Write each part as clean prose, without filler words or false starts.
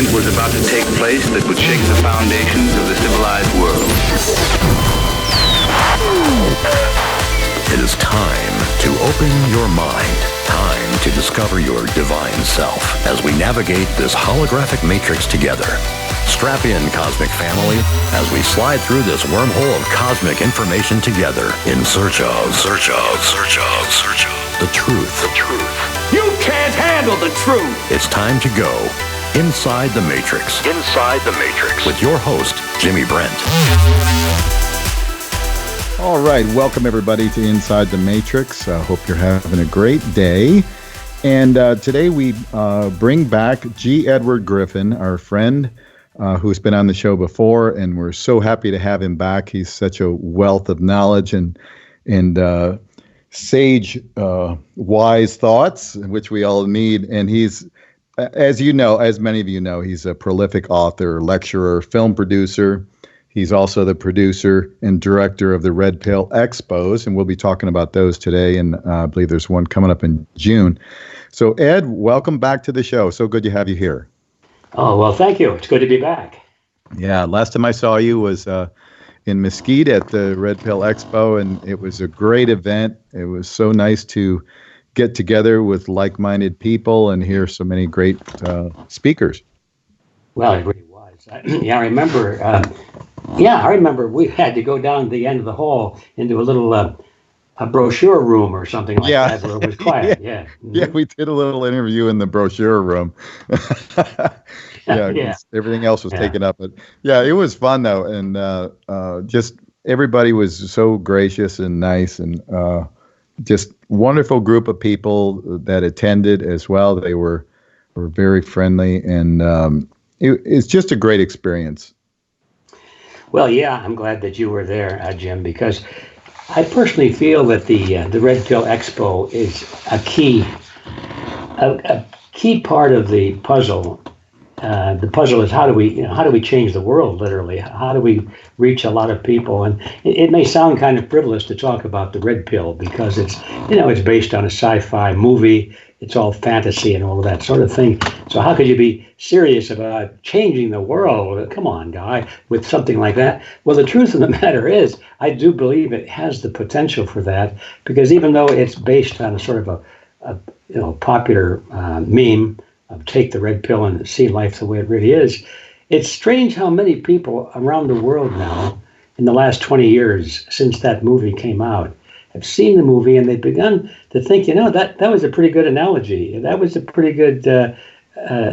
incident was about to take place that would shake the foundations of the civilized world. It is time to open your mind. Time to discover your divine self as we navigate this holographic matrix together. Strap in, cosmic family, as we slide through this wormhole of cosmic information together in search of the truth. You can't handle the truth. It's time to go inside the matrix. With your host, Jimmy Brent. All right, welcome everybody to Inside the Matrix. I hope you're having a great day. And today we bring back G. Edward Griffin, our friend who's been on the show before, and we're so happy to have him back. He's such a wealth of knowledge and sage, wise thoughts, which we all need. And he's, as you know, as many of you know, he's a prolific author, lecturer, film producer. He's also the producer and director of the Red Pill Expos, and we'll be talking about those today, and I believe there's one coming up in June. So, Ed, welcome back to the show. So good to have you here. Oh, well, thank you. It's good to be back. Yeah, last time I saw you was in Mesquite at the Red Pill Expo, and it was a great event. It was so nice to get together with like-minded people and hear so many great speakers. Well, it really was. I remember. I remember we had to go down the end of the hall into a little a brochure room or something like that where it was quiet. Yeah. Yeah, we did a little interview in the brochure room. Everything else was taken up. But yeah, it was fun though, and just everybody was so gracious and nice, and just wonderful group of people that attended as well. They were very friendly, and it's just a great experience. Well, yeah, I'm glad that you were there, Jim, because I personally feel that the Red Pill Expo is a key part of the puzzle. The puzzle is how do we change the world, literally? How do we reach a lot of people? And it may sound kind of frivolous to talk about the Red Pill because it's based on a sci-fi movie. It's all fantasy and all of that sort of thing. So how could you be serious about changing the world? Come on, guy, with something like that. Well, the truth of the matter is, I do believe it has the potential for that, because even though it's based on a sort of a popular meme of take the red pill and see life the way it really is, it's strange how many people around the world now, in the last 20 years since that movie came out, have seen the movie and they've begun to think, that was a pretty good analogy. That was a pretty good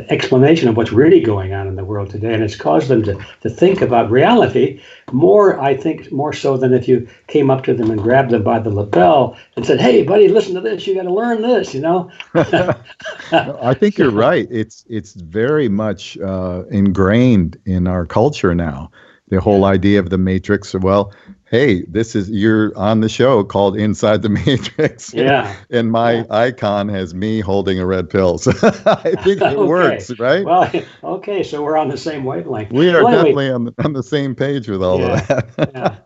explanation of what's really going on in the world today. And it's caused them to think about reality more, I think, more so than if you came up to them and grabbed them by the lapel and said, hey, buddy, listen to this. You got to learn this, I think you're right. It's very much ingrained in our culture now. The whole idea of the Matrix. Well, hey, you're on the show called Inside the Matrix. Yeah. And my icon has me holding a red pill. So I think it works, right? Well, okay, so we're on the same wavelength. We are definitely on the same page with all of that. Yeah.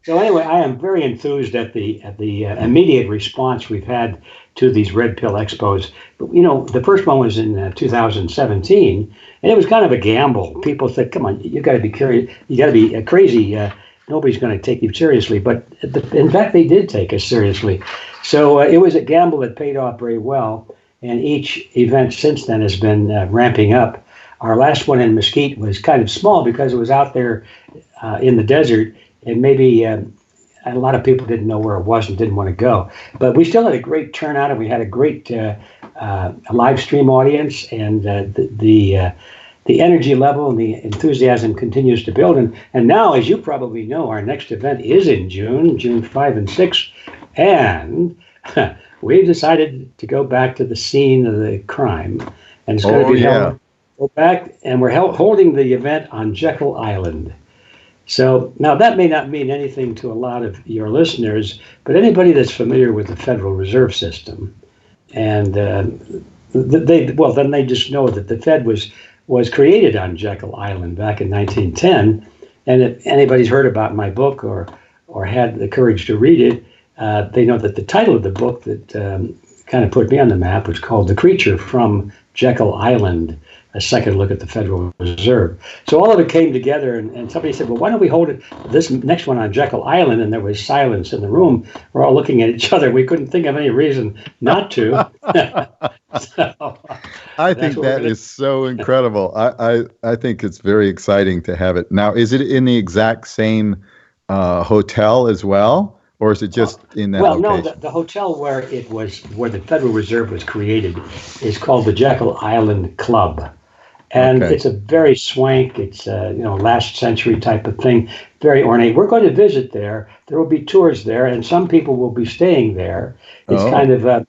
So anyway, I am very enthused at the immediate response we've had to these Red Pill Expos. But, the first one was in 2017, and it was kind of a gamble. People said, come on, you got to be curious. You got to be crazy. Nobody's going to take you seriously. But in fact, they did take us seriously. So it was a gamble that paid off very well. And each event since then has been ramping up. Our last one in Mesquite was kind of small because it was out there in the desert. And maybe a lot of people didn't know where it was and didn't want to go. But we still had a great turnout, and we had a great live stream audience. And the energy level and the enthusiasm continues to build. And now, as you probably know, our next event is in June 5 and 6. And we've decided to go back to the scene of the crime. And it's going to be held. Go back, and we're holding the event on Jekyll Island. So now that may not mean anything to a lot of your listeners, but anybody that's familiar with the Federal Reserve System, and then they just know that the Fed was created on Jekyll Island back in 1910. And if anybody's heard about my book or had the courage to read it, they know that the title of the book that kind of put me on the map, was called The Creature from Jekyll Island, a second look at the Federal Reserve. So all of it came together, and somebody said, well, why don't we hold this next one on Jekyll Island? And there was silence in the room. We're all looking at each other. We couldn't think of any reason not to. So, I think that is so incredible. I think it's very exciting to have it. Now, is it in the exact same hotel as well? Or is it just in that location? No, the hotel where the Federal Reserve was created is called the Jekyll Island Club. And It's a very swank, it's last century type of thing, very ornate. We're going to visit there. There will be tours there, and some people will be staying there. It's kind of an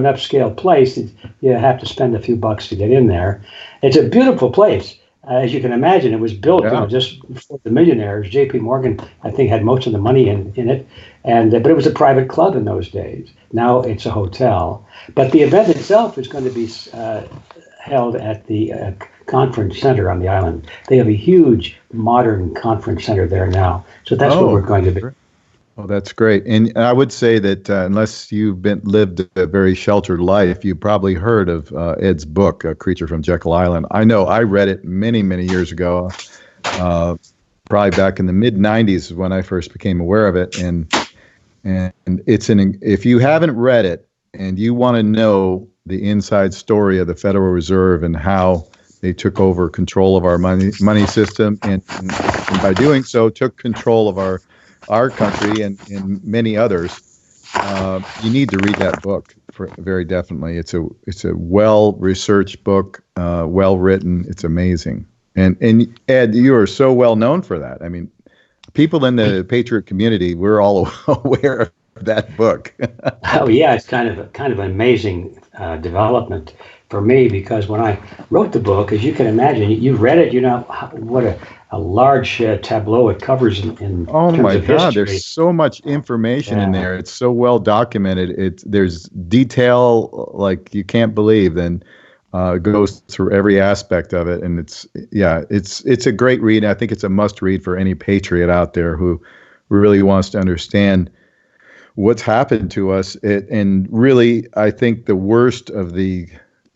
upscale place. You have to spend a few bucks to get in there. It's a beautiful place. As you can imagine, it was built just for the millionaires. J.P. Morgan, I think, had most of the money in it, but it was a private club in those days. Now it's a hotel. But the event itself is going to be held at the conference center on the island. They have a huge modern conference center there now. So that's what we're going to be. Oh, that's great. And I would say that unless you've lived a very sheltered life, you've probably heard of Ed's book, A Creature from Jekyll Island. I know I read it many, many years ago, probably back in the mid-'90s when I first became aware of it. And if you haven't read it and you want to know the inside story of the Federal Reserve and how they took over control of our money system, and by doing so took control of our country and many others, you need to read that book very definitely. It's a well-researched book, well-written. It's amazing. And Ed, you are so well known for that. I mean, people in the Patriot community, we're all aware of that book. Oh yeah, it's kind of an amazing development for me, because when I wrote the book, as you can imagine, you've read it, you know what a large tableau it covers in terms of history. There's so much information in there. It's so well documented. There's detail like you can't believe, and it goes through every aspect of it. And it's a great read. I think it's a must read for any patriot out there who really wants to understand what's happened to us. And really, I think the worst of the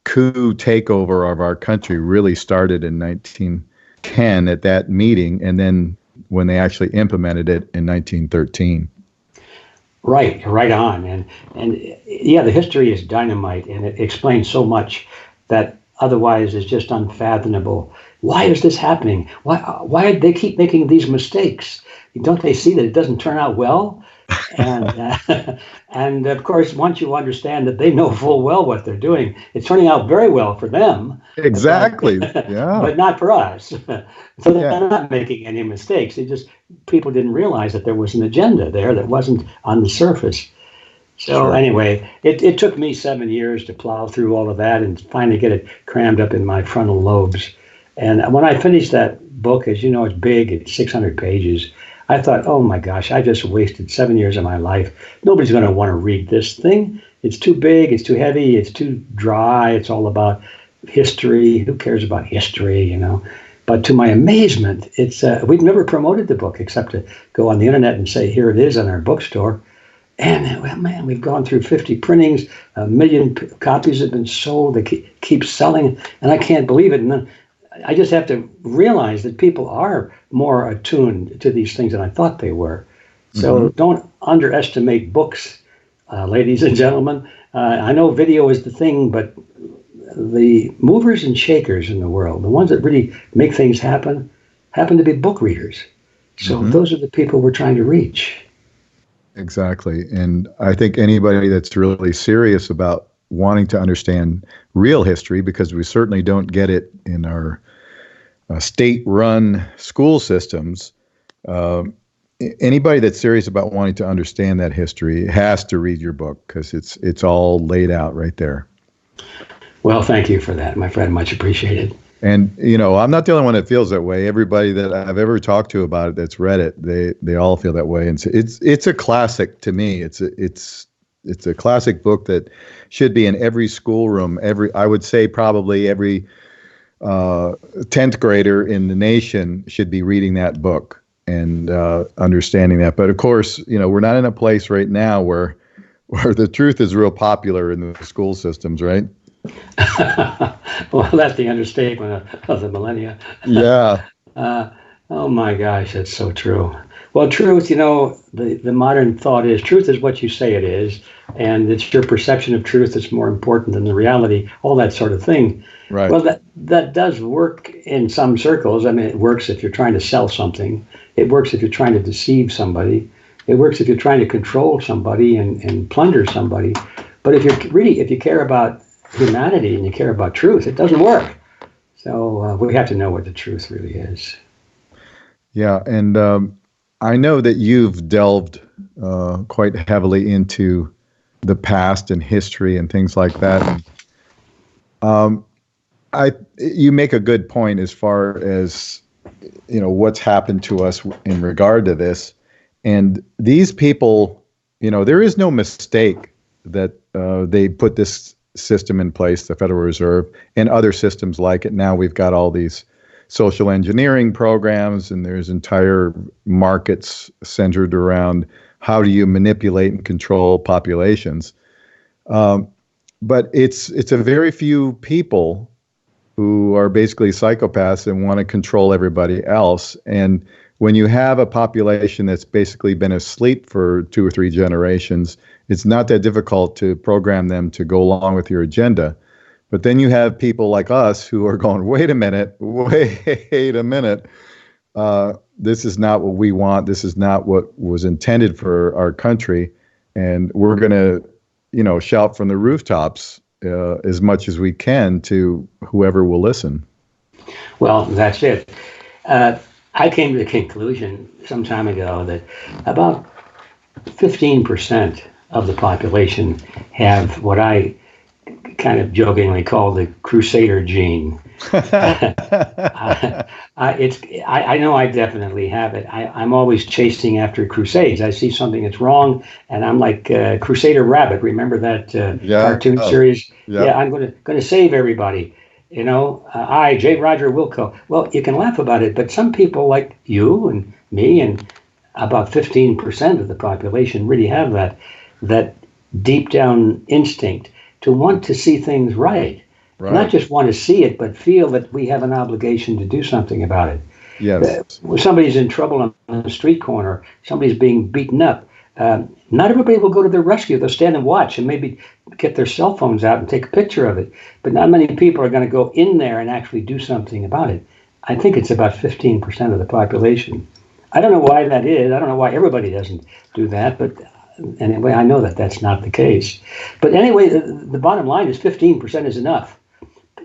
coup takeover of our country really started in 1910 at that meeting, and then when they actually implemented it in 1913. Right on. And the history is dynamite, and it explains so much that otherwise is just unfathomable. Why is this happening? Why do they keep making these mistakes? Don't they see that it doesn't turn out well? And of course, once you understand that they know full well what they're doing, it's turning out very well for them. Exactly. But not for us. So they're not making any mistakes. People didn't realize that there was an agenda there that wasn't on the surface. So anyway, it took me 7 years to plow through all of that and finally get it crammed up in my frontal lobes. And when I finished that book, as you know, it's big, it's 600 pages. I thought, oh my gosh, I just wasted 7 years of my life. Nobody's going to want to read this thing. It's too big, it's too heavy, it's too dry. It's all about history. Who cares about history, you know? But to my amazement, we've never promoted the book except to go on the internet and say, here it is in our bookstore. And well, man, we've gone through 50 printings, 1 million copies have been sold. They keep selling, and I can't believe it. And then I just have to realize that people are more attuned to these things than I thought they were. So don't underestimate books, ladies and gentlemen. I know video is the thing, but the movers and shakers in the world, the ones that really make things happen to be book readers. So those are the people we're trying to reach. Exactly. And I think anybody that's really serious about wanting to understand real history, because we certainly don't get it in our state-run school systems, anybody that's serious about wanting to understand that history has to read your book, because it's all laid out right there. Well, thank you for that, my friend. Much appreciated. And, you know, I'm not the only one that feels that way. Everybody that I've ever talked to about it that's read it, they all feel that way. And so it's a classic to me. It's a classic book that should be in every schoolroom. I would say probably every 10th grader in the nation should be reading that book and understanding that. But of course, you know, we're not in a place right now where where the truth is real popular in the school systems, right? Well, that's the understatement of the millennia. Yeah. Oh my gosh, that's so true. Well, truth, the modern thought is truth is what you say it is, and it's your perception of truth that's more important than the reality, all that sort of thing. Right. Well, that does work in some circles. I mean, it works if you're trying to sell something. It works if you're trying to deceive somebody. It works if you're trying to control somebody and plunder somebody. But if you care about humanity and you care about truth, it doesn't work. So we have to know what the truth really is. Yeah, and I know that you've delved quite heavily into the past and history and things like that. You make a good point as far as what's happened to us in regard to this, and these people, there is no mistake that they put this system in place, the Federal Reserve, and other systems like it. Now we've got all these social engineering programs, and there's entire markets centered around how do you manipulate and control populations. But it's a very few people who are basically psychopaths and want to control everybody else. And when you have a population that's basically been asleep for 2 or 3 generations, it's not that difficult to program them to go along with your agenda. But then you have people like us who are going, wait a minute. This is not what we want. This is not what was intended for our country. And we're going to, shout from the rooftops as much as we can to whoever will listen. Well, that's it. I came to the conclusion some time ago that about 15% of the population have what I kind of jokingly call the crusader gene. I know I definitely have it. I'm always chasing after crusades. I see something that's wrong, and I'm like Crusader Rabbit. Remember that cartoon series? Yeah. Yeah, I'm going to save everybody. I, J. Roger Wilco. Well, you can laugh about it, but some people like you and me and about 15% of the population really have that deep down instinct to want to see things right. Not just want to see it, but feel that we have an obligation to do something about it. Yes. When somebody's in trouble on the street corner, somebody's being beaten up, not everybody will go to their rescue. They'll stand and watch and maybe get their cell phones out and take a picture of it. But not many people are going to go in there and actually do something about it. I think it's about 15% of the population. I don't know why that is. I don't know why everybody doesn't do that, but anyway, I know that that's not the case. But anyway, the bottom line is 15% is enough.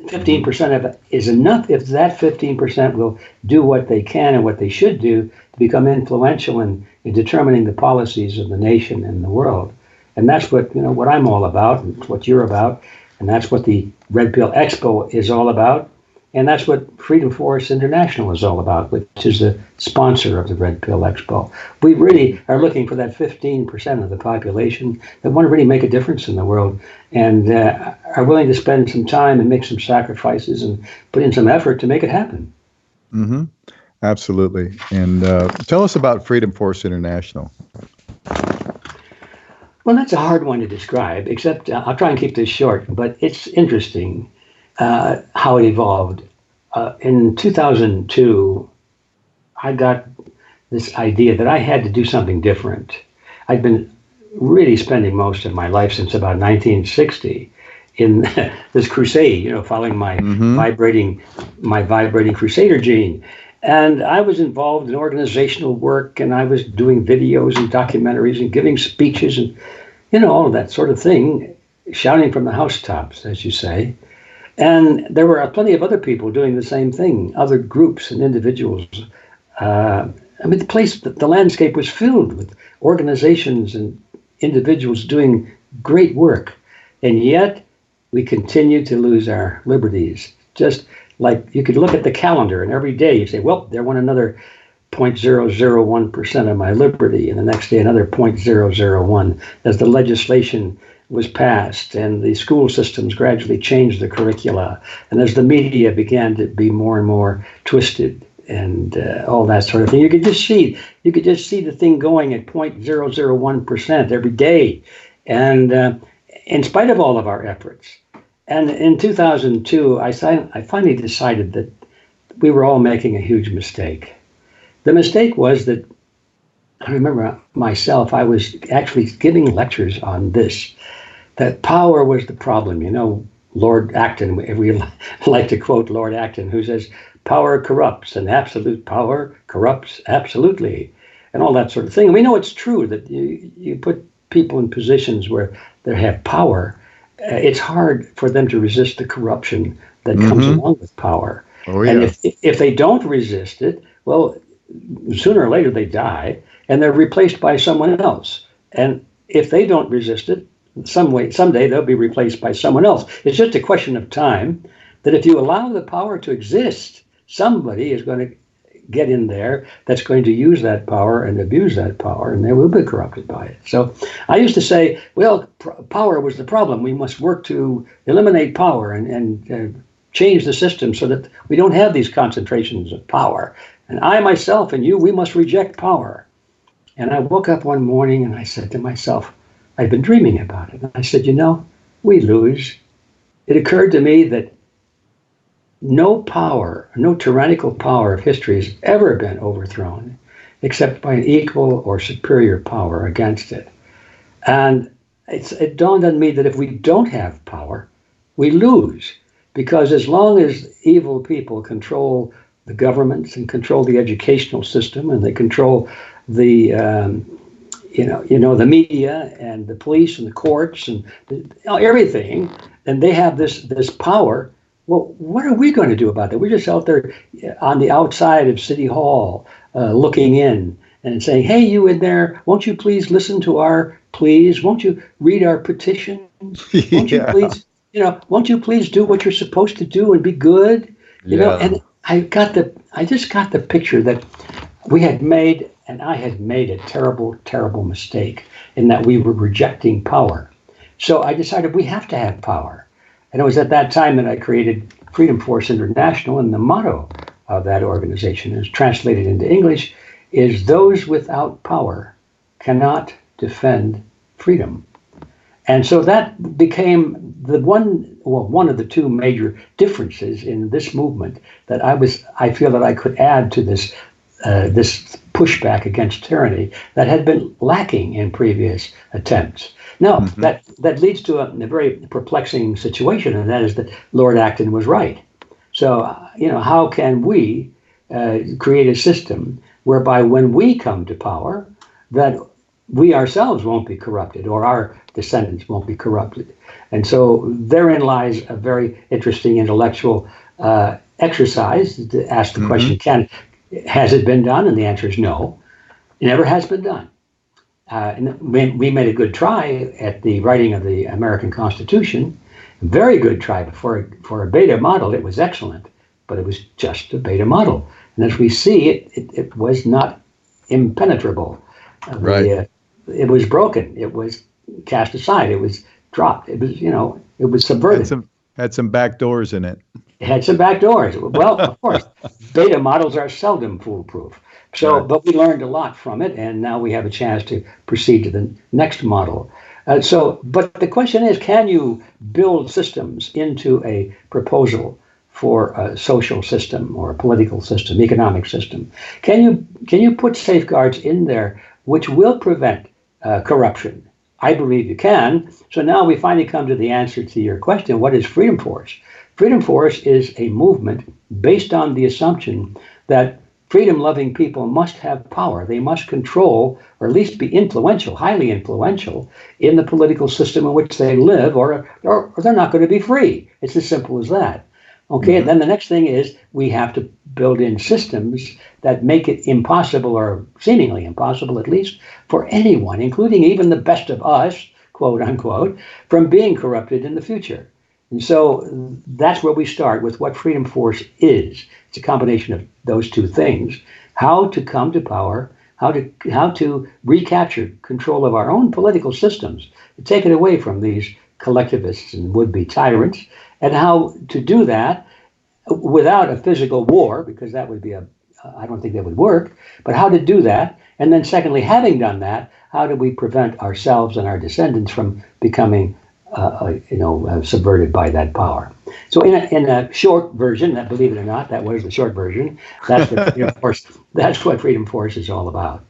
15% of it is enough if that 15% will do what they can and what they should do to become influential in determining the policies of the nation and the world. And that's what what I'm all about, and what you're about, and that's what the Red Pill Expo is all about. And that's what Freedom Force International is all about, which is the sponsor of the Red Pill Expo. We really are looking for that 15% of the population that want to really make a difference in the world and are willing to spend some time and make some sacrifices and put in some effort to make it happen. Mm-hmm. Absolutely. And tell us about Freedom Force International. Well, that's a hard one to describe, except I'll try and keep this short, but it's interesting how it evolved. In 2002, I got this idea that I had to do something different. I'd been really spending most of my life since about 1960 in this crusade, following my vibrating crusader gene. And I was involved in organizational work, and I was doing videos and documentaries and giving speeches and, all of that sort of thing, shouting from the housetops, as you say. And there were plenty of other people doing the same thing, other groups and individuals. The landscape was filled with organizations and individuals doing great work. And yet we continue to lose our liberties. Just like you could look at the calendar and every day you say, well, there went another 0.001% of my liberty. And the next day, another 0.001 as the legislation was passed and the school systems gradually changed the curricula. And as the media began to be more and more twisted and all that sort of thing, you could just see the thing going at 0.001% every day. And in spite of all of our efforts, and in 2002, I finally decided that we were all making a huge mistake. The mistake was that I remember myself, I was actually giving lectures on this, that power was the problem. You know, Lord Acton, we like to quote Lord Acton, who says, power corrupts and absolute power corrupts absolutely, and all that sort of thing. And we know it's true that you put people in positions where they have power, it's hard for them to resist the corruption that comes along with power. Oh, yeah. And if they don't resist it, well, sooner or later they die and they're replaced by someone else. And if they don't resist it, someday they'll be replaced by someone else. It's just a question of time that if you allow the power to exist, somebody is going to get in there that's going to use that power and abuse that power, and they will be corrupted by it. So I used to say, well, power was the problem. We must work to eliminate power and change the system so that we don't have these concentrations of power. And I myself and you, we must reject power. And I woke up one morning and I said to myself, I'd been dreaming about it. And I said, you know, we lose. It occurred to me that no power, no tyrannical power of history has ever been overthrown except by an equal or superior power against it. And it dawned on me that if we don't have power, we lose. Because as long as evil people control the governments and control the educational system and they control the the media and the police and the courts and everything, and they have this power. Well, what are we going to do about that? We're just out there on the outside of City Hall, looking in and saying, "Hey, you in there? Won't you please listen to our pleas? Won't you read our petitions? Won't you please, won't you please do what you're supposed to do and be good?" And I just got the picture that we had made. And I had made a terrible, terrible mistake in that we were rejecting power. So I decided we have to have power. And it was at that time that I created Freedom Force International, and the motto of that organization is translated into English is those without power cannot defend freedom. And so that became one of the two major differences in this movement that I feel that I could add to this pushback against tyranny that had been lacking in previous attempts. Now, that leads to a very perplexing situation, and that is that Lord Acton was right. So, how can we create a system whereby when we come to power, that we ourselves won't be corrupted or our descendants won't be corrupted? And so therein lies a very interesting intellectual exercise to ask the question, has it been done? And the answer is no. It never has been done. And we made a good try at the writing of the American Constitution. Very good try. For a beta model, it was excellent, but it was just a beta model. And as we see, it was not impenetrable. Right. It was broken. It was cast aside. It was dropped. It was subverted. Had some back doors in it. It had some back doors. Well, of course, beta models are seldom foolproof. So, Right. But we learned a lot from it, and now we have a chance to proceed to the next model. But the question is, can you build systems into a proposal for a social system or a political system, economic system? Can you put safeguards in there which will prevent corruption? I believe you can. So now we finally come to the answer to your question, what is Freedom Force? Freedom Force is a movement based on the assumption that freedom-loving people must have power. They must control, or at least be influential, highly influential, in the political system in which they live, or they're not going to be free. It's as simple as that. Okay, and then the next thing is we have to build in systems that make it impossible, or seemingly impossible at least, for anyone, including even the best of us, quote unquote, from being corrupted in the future. And so that's where we start with what Freedom Force is. It's a combination of those two things: how to come to power, how to recapture control of our own political systems, to take it away from these collectivists and would-be tyrants, and how to do that without a physical war, because that would be a I don't think that would work. But how to do that? And then secondly, having done that, how do we prevent ourselves and our descendants from becoming subverted by that power? So in a short version, believe it or not, that was the short version. That's what Freedom Force. That's what Freedom Force is all about.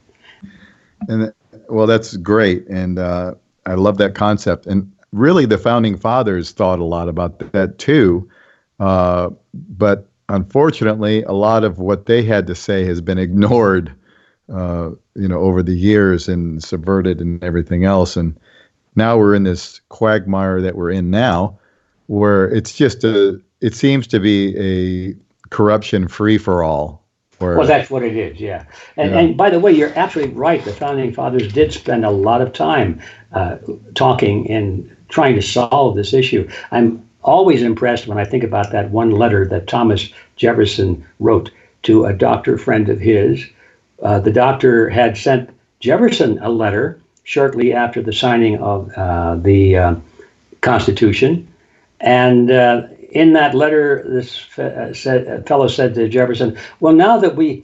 And well, that's great, and I love that concept. And really, the founding fathers thought a lot about that too. But unfortunately, a lot of what they had to say has been ignored, over the years and subverted and everything else. And now we're in this quagmire that we're in now, where it seems to be a corruption free for all. Well, that's what it is, yeah. And by the way, you're absolutely right. The founding fathers did spend a lot of time talking and trying to solve this issue. I'm always impressed when I think about that one letter that Thomas Jefferson wrote to a doctor friend of his. The doctor had sent Jefferson a letter shortly after the signing of the Constitution. And in that letter, this fellow said to Jefferson, "Well, now that we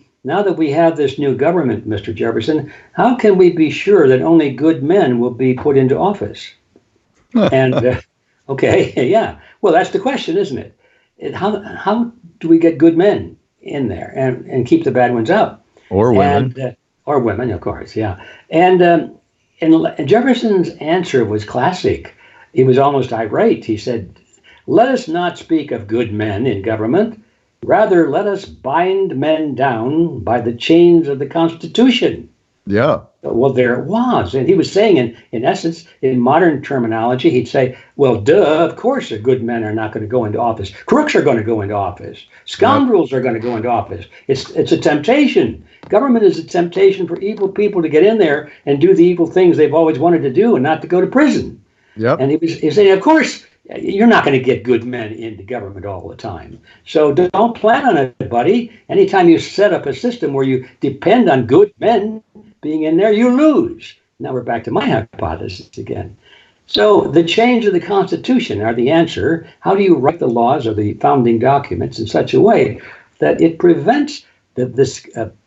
have this new government, Mr. Jefferson, how can we be sure that only good men will be put into office?" And okay, yeah. Well, that's the question, isn't it? How do we get good men in there and keep the bad ones out? Or women. Or women, of course, yeah. And Jefferson's answer was classic. He was almost irate. He said, "Let us not speak of good men in government. Rather, let us bind men down by the chains of the Constitution." Yeah. Well, there it was. And he was saying, in essence, in modern terminology, he'd say, well, duh, of course good men are not going to go into office. Crooks are going to go into office. Scoundrels are going to go into office. It's a temptation. Government is a temptation for evil people to get in there and do the evil things they've always wanted to do and not to go to prison. Yep. And he was saying, of course, you're not going to get good men into government all the time. So don't plan on it, buddy. Anytime you set up a system where you depend on good men being in there, you lose. Now we're back to my hypothesis again. So the change of the Constitution are the answer. How do you write the laws or the founding documents in such a way that it prevents this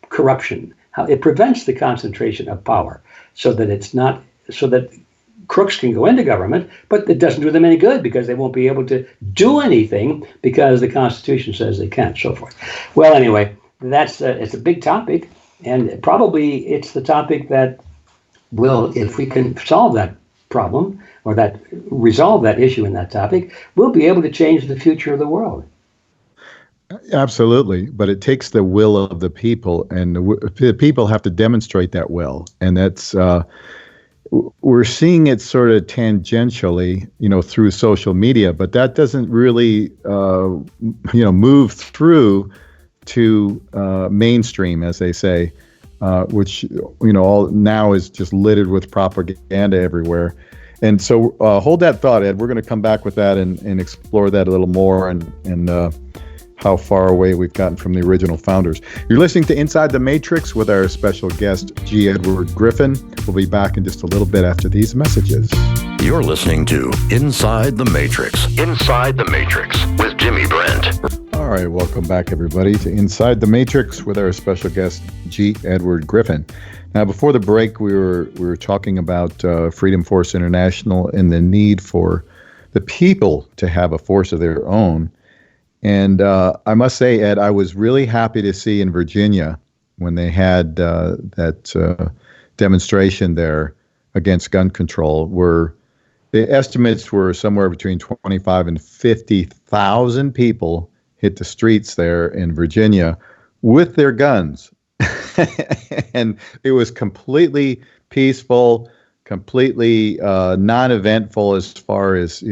corruption? How it prevents the concentration of power, so that crooks can go into government, but it doesn't do them any good because they won't be able to do anything because the Constitution says they can't, so forth. Well, anyway, it's a big topic, and probably it's the topic that will, if we can solve that problem or resolve that issue in that topic, we'll be able to change the future of the world. Absolutely, but it takes the will of the people, and the people have to demonstrate that will, and that's we're seeing it sort of tangentially, through social media, but that doesn't really, move through to mainstream, as they say, which all now is just littered with propaganda everywhere. And so hold that thought, Ed. We're going to come back with that and explore that a little more and how far away we've gotten from the original founders. You're listening to Inside the Matrix with our special guest, G. Edward Griffin. We'll be back in just a little bit after these messages. You're listening to Inside the Matrix. Inside the Matrix with Jimmy Brent. All right, welcome back, everybody, to Inside the Matrix with our special guest, G. Edward Griffin. Now, before the break, we were talking about Freedom Force International and the need for the people to have a force of their own. And I must say, Ed, I was really happy to see in Virginia when they had that demonstration there against gun control, where the estimates were somewhere between 25 and 50,000 people hit the streets there in Virginia with their guns. And it was completely peaceful, completely non-eventful as far as,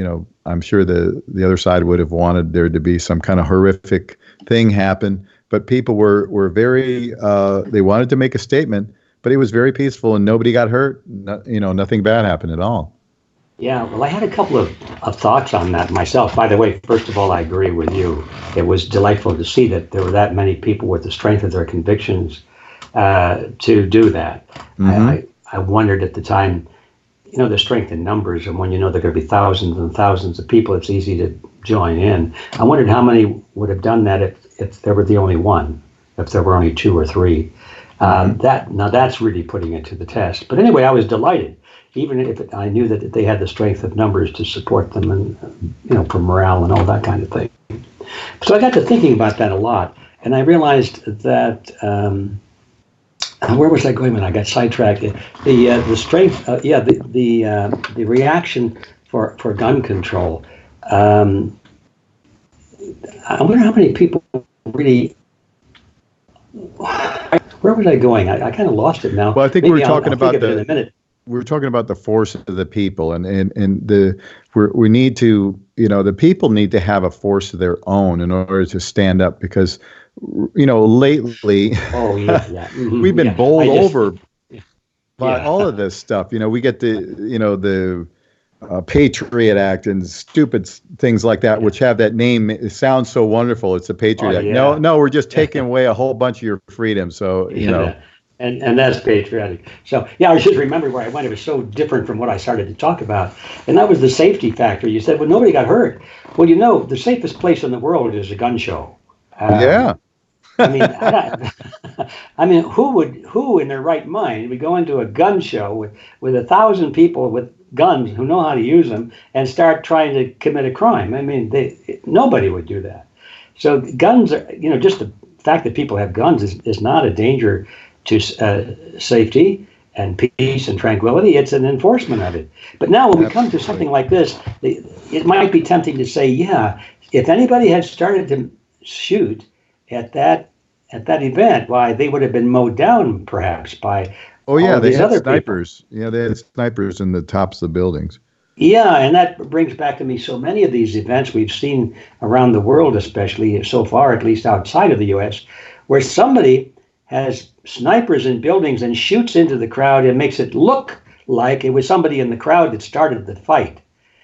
I'm sure the other side would have wanted there to be some kind of horrific thing happen. But people were very, they wanted to make a statement, but it was very peaceful and nobody got hurt. Nothing bad happened at all. Yeah, well, I had a couple of thoughts on that myself. By the way, first of all, I agree with you. It was delightful to see that there were that many people with the strength of their convictions to do that. Mm-hmm. I wondered at the time, the strength in numbers, and when there are going to be thousands and thousands of people, it's easy to join in. I wondered how many would have done that if they were the only one. if there were only two or three. That's really putting it to the test. But anyway, I was delighted, even if I knew that they had the strength of numbers to support them, and for morale and all that kind of thing. So I got to thinking about that a lot, and I realized that where was I going when I got sidetracked? The strength, the reaction for gun control. I wonder how many people really. Where was I going? I kind of lost it now. Well, I think Maybe we're talking I'll about think of it in a minute. We're talking about the force of the people, and we need to, the people need to have a force of their own in order to stand up, because lately Mm-hmm. we've been bowled over yeah. by all of this stuff. We get the Patriot Act and stupid things like that, which have that name. It sounds so wonderful. It's a Patriot Act. Yeah. No, we're just taking away a whole bunch of your freedom. So, And that's patriotic. So, I was just remembering where I went. It was so different from what I started to talk about. And that was the safety factor. You said, well, nobody got hurt. Well, the safest place in the world is a gun show. Yeah. I mean, who in their right mind would go into a gun show with 1,000 people with guns who know how to use them and start trying to commit a crime? I mean, nobody would do that. So guns are, just the fact that people have guns is not a danger to safety and peace and tranquility. It's an enforcement of it. But now when we come to something like this, it might be tempting to say, if anybody had started to shoot at that event, why, they would have been mowed down perhaps by they had other snipers. people. Yeah, they had snipers in the tops of the buildings. Yeah, and that brings back to me so many of these events we've seen around the world, especially so far, at least outside of the U.S., where somebody has snipers in buildings and shoots into the crowd and makes it look like it was somebody in the crowd that started the fight.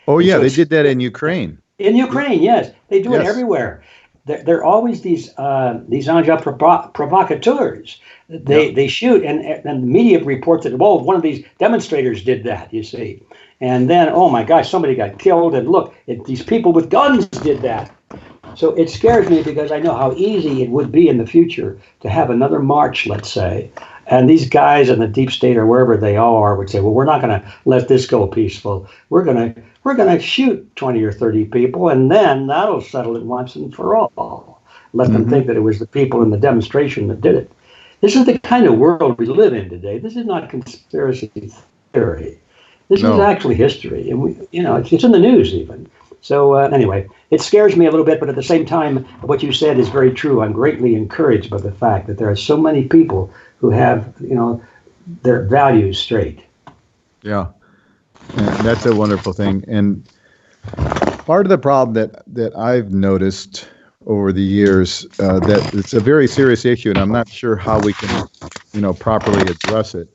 Oh, yeah, they did that in Ukraine. In Ukraine, yes. They do it everywhere. There are always these agents provocateurs. They shoot, and the media reports that, one of these demonstrators did that, you see. And then, oh my gosh, somebody got killed, and look, these people with guns did that. So it scares me, because I know how easy it would be in the future to have another march, let's say, and these guys in the deep state or wherever they all are would say, well, we're not going to let this go peaceful. We're going to shoot 20 or 30 people, and then that'll settle it once and for all. Let them think that it was the people in the demonstration that did it. This is the kind of world we live in today. This is not conspiracy theory. This is actually history, and it's in the news even. So anyway, it scares me a little bit, but at the same time, what you said is very true. I'm greatly encouraged by the fact that there are so many people who have, their values straight. Yeah, and that's a wonderful thing. And part of the problem that I've noticed over the years, that it's a very serious issue, and I'm not sure how we can, properly address it.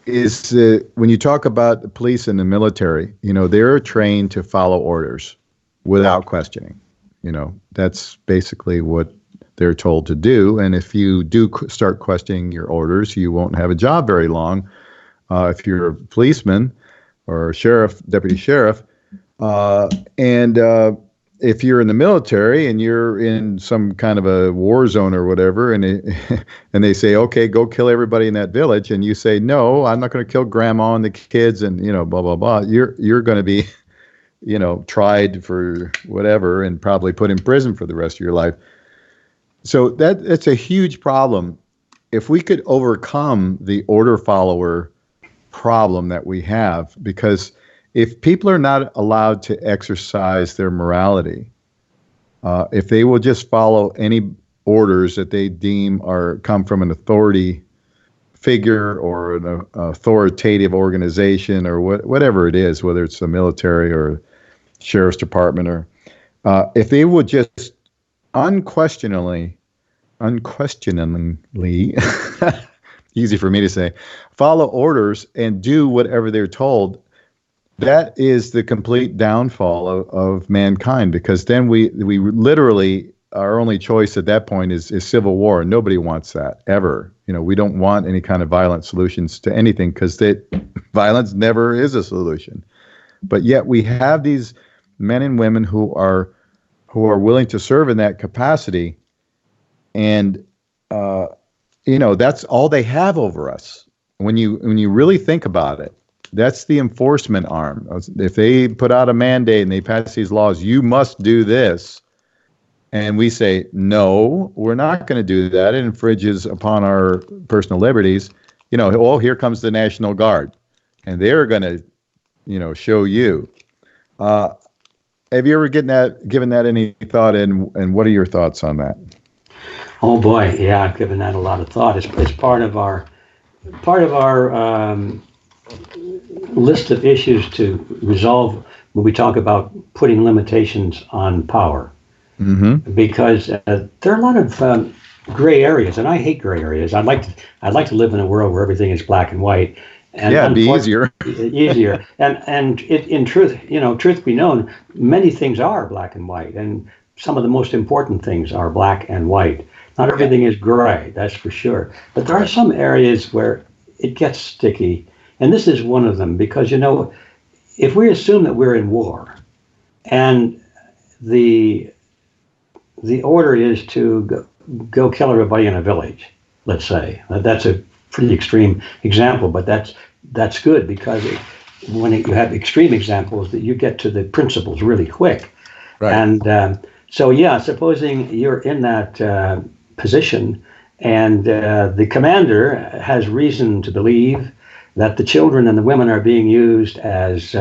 Is when you talk about the police and the military, they're trained to follow orders without questioning. That's basically what they're told to do. And if you do start questioning your orders, you won't have a job very long. If you're a policeman or a sheriff, deputy sheriff, and if you're in the military and you're in some kind of a war zone or whatever, and they say, okay, go kill everybody in that village, and you say, no, I'm not going to kill grandma and the kids, and blah blah blah. You're going to be, tried for whatever and probably put in prison for the rest of your life. So that's a huge problem. If we could overcome the order follower problem that we have, because if people are not allowed to exercise their morality, if they will just follow any orders that they deem come from an authority figure or an authoritative organization or whatever it is, whether it's the military or sheriff's department, or if they would just unquestioningly, easy for me to say, follow orders and do whatever they're told, that is the complete downfall of mankind, because then we literally, our only choice at that point is civil war, and nobody wants that ever. We don't want any kind of violent solutions to anything, because violence never is a solution. But yet we have these men and women who are willing to serve in that capacity, And that's all they have over us. When you really think about it, that's the enforcement arm. If they put out a mandate and they pass these laws, you must do this. And we say, no, we're not going to do that. It infringes upon our personal liberties. Here comes the National Guard, and they're going to, show you. Have you ever given that any thought, and what are your thoughts on that? Oh boy, yeah, I've given that a lot of thought. It's part of our list of issues to resolve when we talk about putting limitations on power. Mm-hmm. Because there are a lot of gray areas, and I hate gray areas. I'd like to live in a world where everything is black and white. And it'd be easier. Easier. And in truth, truth be known, many things are black and white, and some of the most important things are black and white. Not everything is gray, that's for sure. But there are some areas where it gets sticky, and this is one of them, because if we assume that we're in war, and the order is to go kill everybody in a village, let's say. That's a pretty extreme example, but that's good, because when you have extreme examples, that you get to the principles really quick. Right. And supposing you're in that position, and the commander has reason to believe that the children and the women are being used as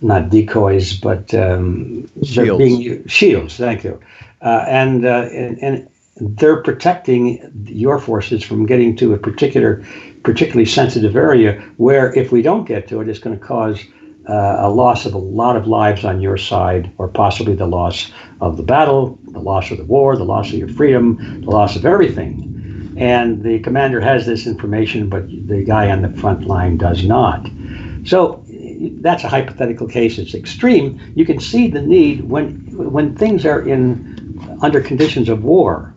not decoys, but shields. Shields. Thank you. And they're protecting your forces from getting to a particularly sensitive area where, if we don't get to it, it's going to cause a loss of a lot of lives on your side, or possibly the loss of the battle, the loss of the war, the loss of your freedom, the loss of everything. And the commander has this information, but the guy on the front line does not. So that's a hypothetical case. It's extreme. You can see the need when things are under conditions of war.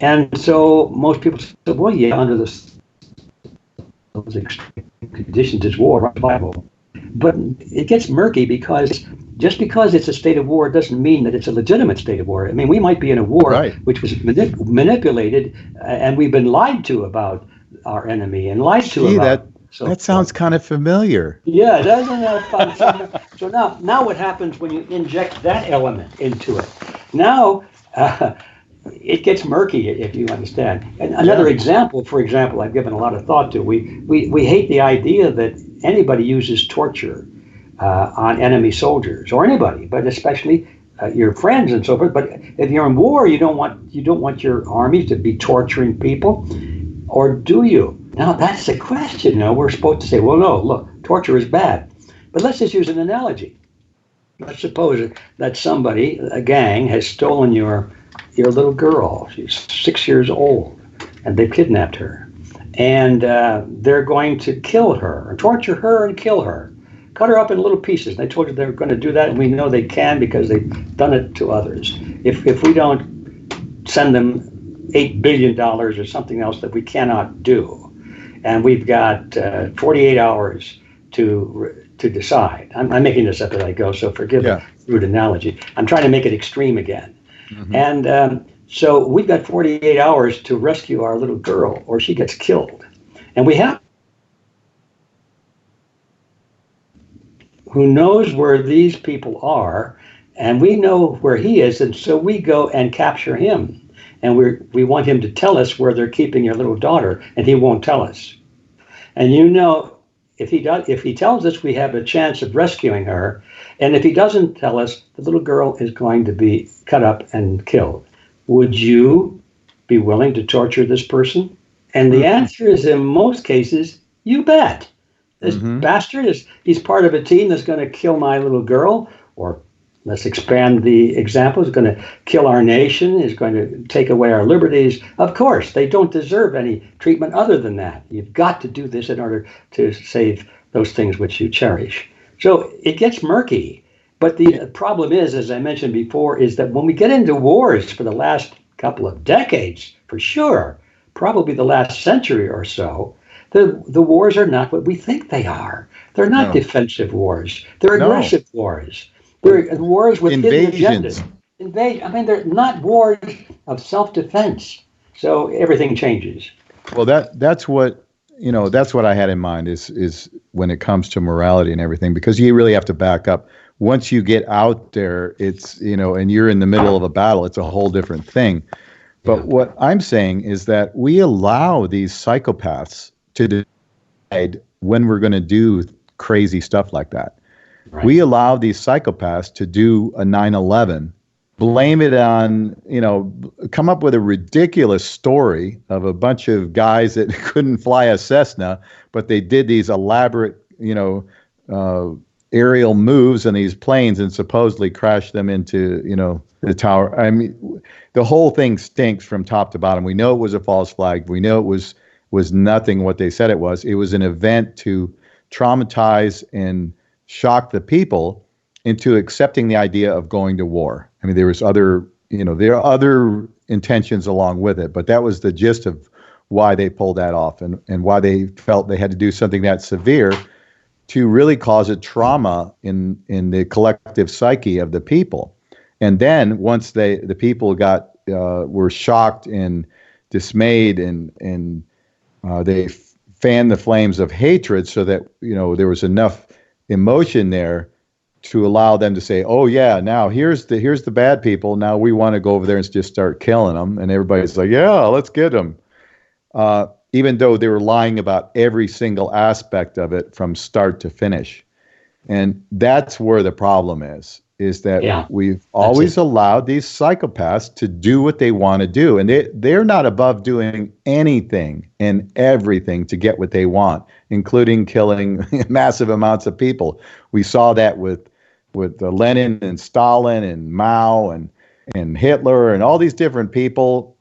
And so most people say, well, yeah, under those extreme conditions, it's war, survival. But it gets murky, because just because it's a state of war doesn't mean that it's a legitimate state of war. I mean, we might be in a war which was manipulated, and we've been lied to about our enemy, and lied to about. That sounds kind of familiar. Yeah, doesn't that fun? So now what happens when you inject that element into it? Now it gets murky, if you understand. And another example, for example, I've given a lot of thought to. We hate the idea that anybody uses torture on enemy soldiers, or anybody, but especially your friends and so forth. But if you're in war, you don't want your army to be torturing people, or do you? Now that's the question. We're supposed to say, well, no, look, torture is bad. But let's just use an analogy. Let's suppose that somebody, a gang, has stolen your little girl. She's 6 years old, and they've kidnapped her. And they're going to kill her, or torture her and kill her. Cut her up in little pieces. They told you they were going to do that, and we know they can, because they've done it to others. If we don't send them $8 billion or something else that we cannot do, and we've got 48 hours to decide. I'm making this up as I go, so forgive the rude analogy. I'm trying to make it extreme again. Mm-hmm. And so we've got 48 hours to rescue our little girl, or she gets killed. And we have who knows where these people are, and we know where he is, and so we go and capture him. And we want him to tell us where they're keeping your little daughter, and he won't tell us. And if he tells us, we have a chance of rescuing her. And if he doesn't tell us, the little girl is going to be cut up and killed. Would you be willing to torture this person? And the answer is, in most cases, you bet. This bastard he's part of a team that's going to kill my little girl, or let's expand the example, is going to kill our nation, is going to take away our liberties. Of course, they don't deserve any treatment other than that. You've got to do this in order to save those things which you cherish. So it gets murky. But the problem is, as I mentioned before, is that when we get into wars for the last couple of decades, for sure, probably the last century or so, the wars are not what we think they are. They're not defensive wars. They're aggressive wars. They're wars with hidden agendas. invasion. I mean, they're not wars of self-defense. So everything changes. Well, that's what that's what I had in mind is when it comes to morality and everything, because you really have to back up. Once you get out there, it's and you're in the middle of a battle, it's a whole different thing. But what I'm saying is that we allow these psychopaths to decide when we're going to do crazy stuff like that. Right. We allow these psychopaths to do a 9/11, blame it on, come up with a ridiculous story of a bunch of guys that couldn't fly a Cessna, but they did these elaborate, aerial moves in these planes and supposedly crashed them into, the tower. I mean, the whole thing stinks from top to bottom. We know it was a false flag. We know it was nothing what they said it was. It was an event to traumatize and shock the people into accepting the idea of going to war. I mean, there was there are other intentions along with it, but that was the gist of why they pulled that off and why they felt they had to do something that severe to really cause a trauma in the collective psyche of the people. And then once the people were shocked and dismayed and they fanned the flames of hatred so that, there was enough emotion there to allow them to say, oh yeah, now here's the bad people. Now we want to go over there and just start killing them. And everybody's like, yeah, let's get them. Even though they were lying about every single aspect of it from start to finish. And that's where the problem is that we've always allowed these psychopaths to do what they want to do. And they're not above doing anything and everything to get what they want, including killing massive amounts of people. We saw that with Lenin and Stalin and Mao and Hitler and all these different people.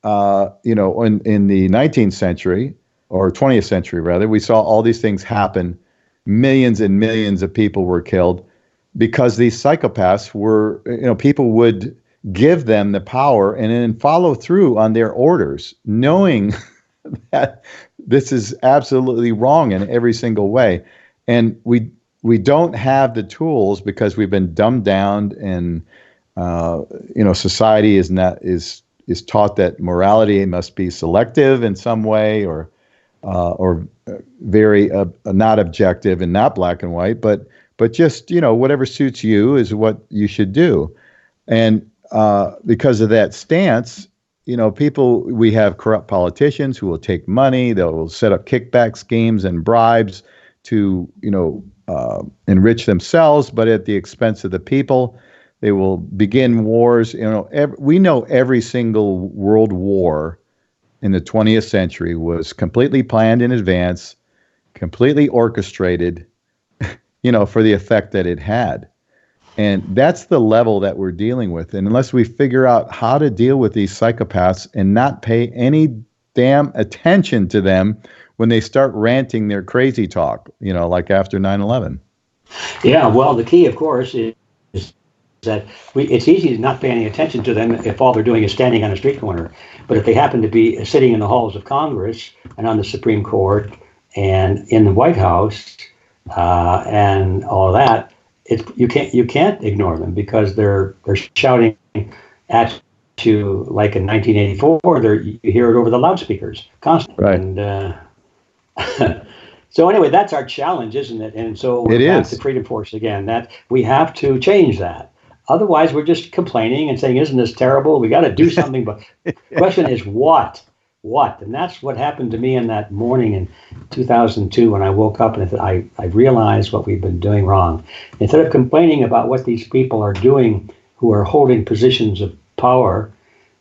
In the 19th century or 20th century, rather, we saw all these things happen. Millions and millions of people were killed because these psychopaths were, people would give them the power and then follow through on their orders, knowing that this is absolutely wrong in every single way. And we don't have the tools because we've been dumbed down and, society is taught that morality must be selective in some way or very not objective and not black and white, but just, whatever suits you is what you should do. And because of that stance, we have corrupt politicians who will take money, they'll set up kickback schemes and bribes to, enrich themselves, but at the expense of the people. They will begin wars. We know every single world war in the 20th century was completely planned in advance, completely orchestrated, for the effect that it had. And that's the level that we're dealing with. And unless we figure out how to deal with these psychopaths and not pay any damn attention to them when they start ranting their crazy talk, like after 9/11. Yeah, well, the key, of course, is that it's easy to not pay any attention to them if all they're doing is standing on a street corner. But if they happen to be sitting in the halls of Congress and on the Supreme Court and in the White House and all of that, you can't ignore them because they're shouting at you like in 1984. You hear it over the loudspeakers constantly. Right. And so anyway, that's our challenge, isn't it? And so we're back to Freedom Force again. That we have to change that. Otherwise, we're just complaining and saying, isn't this terrible? We got to do something. But the question is what? What? And that's what happened to me in that morning in 2002 when I woke up and I realized what we've been doing wrong. Instead of complaining about what these people are doing who are holding positions of power,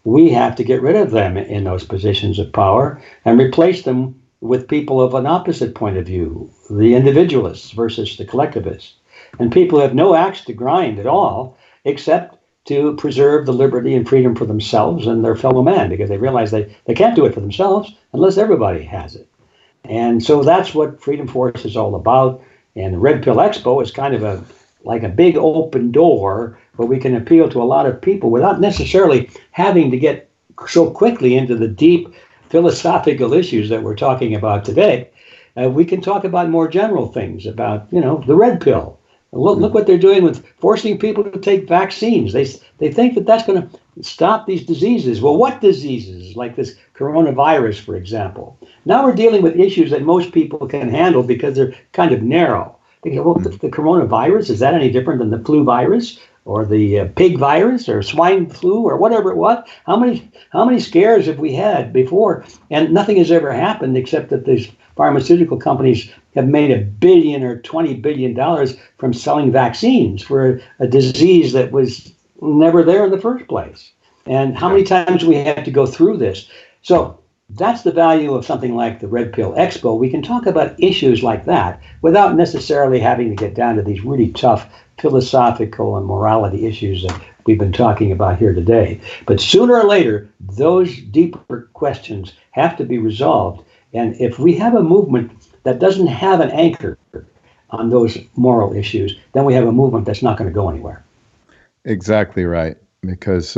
we have to get rid of them in those positions of power and replace them with people of an opposite point of view, the individualists versus the collectivists. And people who have no axe to grind at all, except to preserve the liberty and freedom for themselves and their fellow man, because they realize they can't do it for themselves unless everybody has it. And so that's what Freedom Force is all about. And the Red Pill Expo is kind of like a big open door where we can appeal to a lot of people without necessarily having to get so quickly into the deep philosophical issues that we're talking about today. We can talk about more general things about, the red pill, Look what they're doing with forcing people to take vaccines. They think that that's going to stop these diseases. Well, what diseases? Like this coronavirus, for example. Now we're dealing with issues that most people can handle because they're kind of narrow. They go, well, the coronavirus, is that any different than the flu virus or the pig virus or swine flu or whatever it was? How many scares have we had before? And nothing has ever happened except that these pharmaceutical companies have made $1 billion or $20 billion from selling vaccines for a disease that was never there in the first place. And how many times we have to go through this? So that's the value of something like the Red Pill Expo. We can talk about issues like that without necessarily having to get down to these really tough philosophical and morality issues that we've been talking about here today. But sooner or later, those deeper questions have to be resolved. And if we have a movement that doesn't have an anchor on those moral issues, then we have a movement that's not going to go anywhere. Exactly right. Because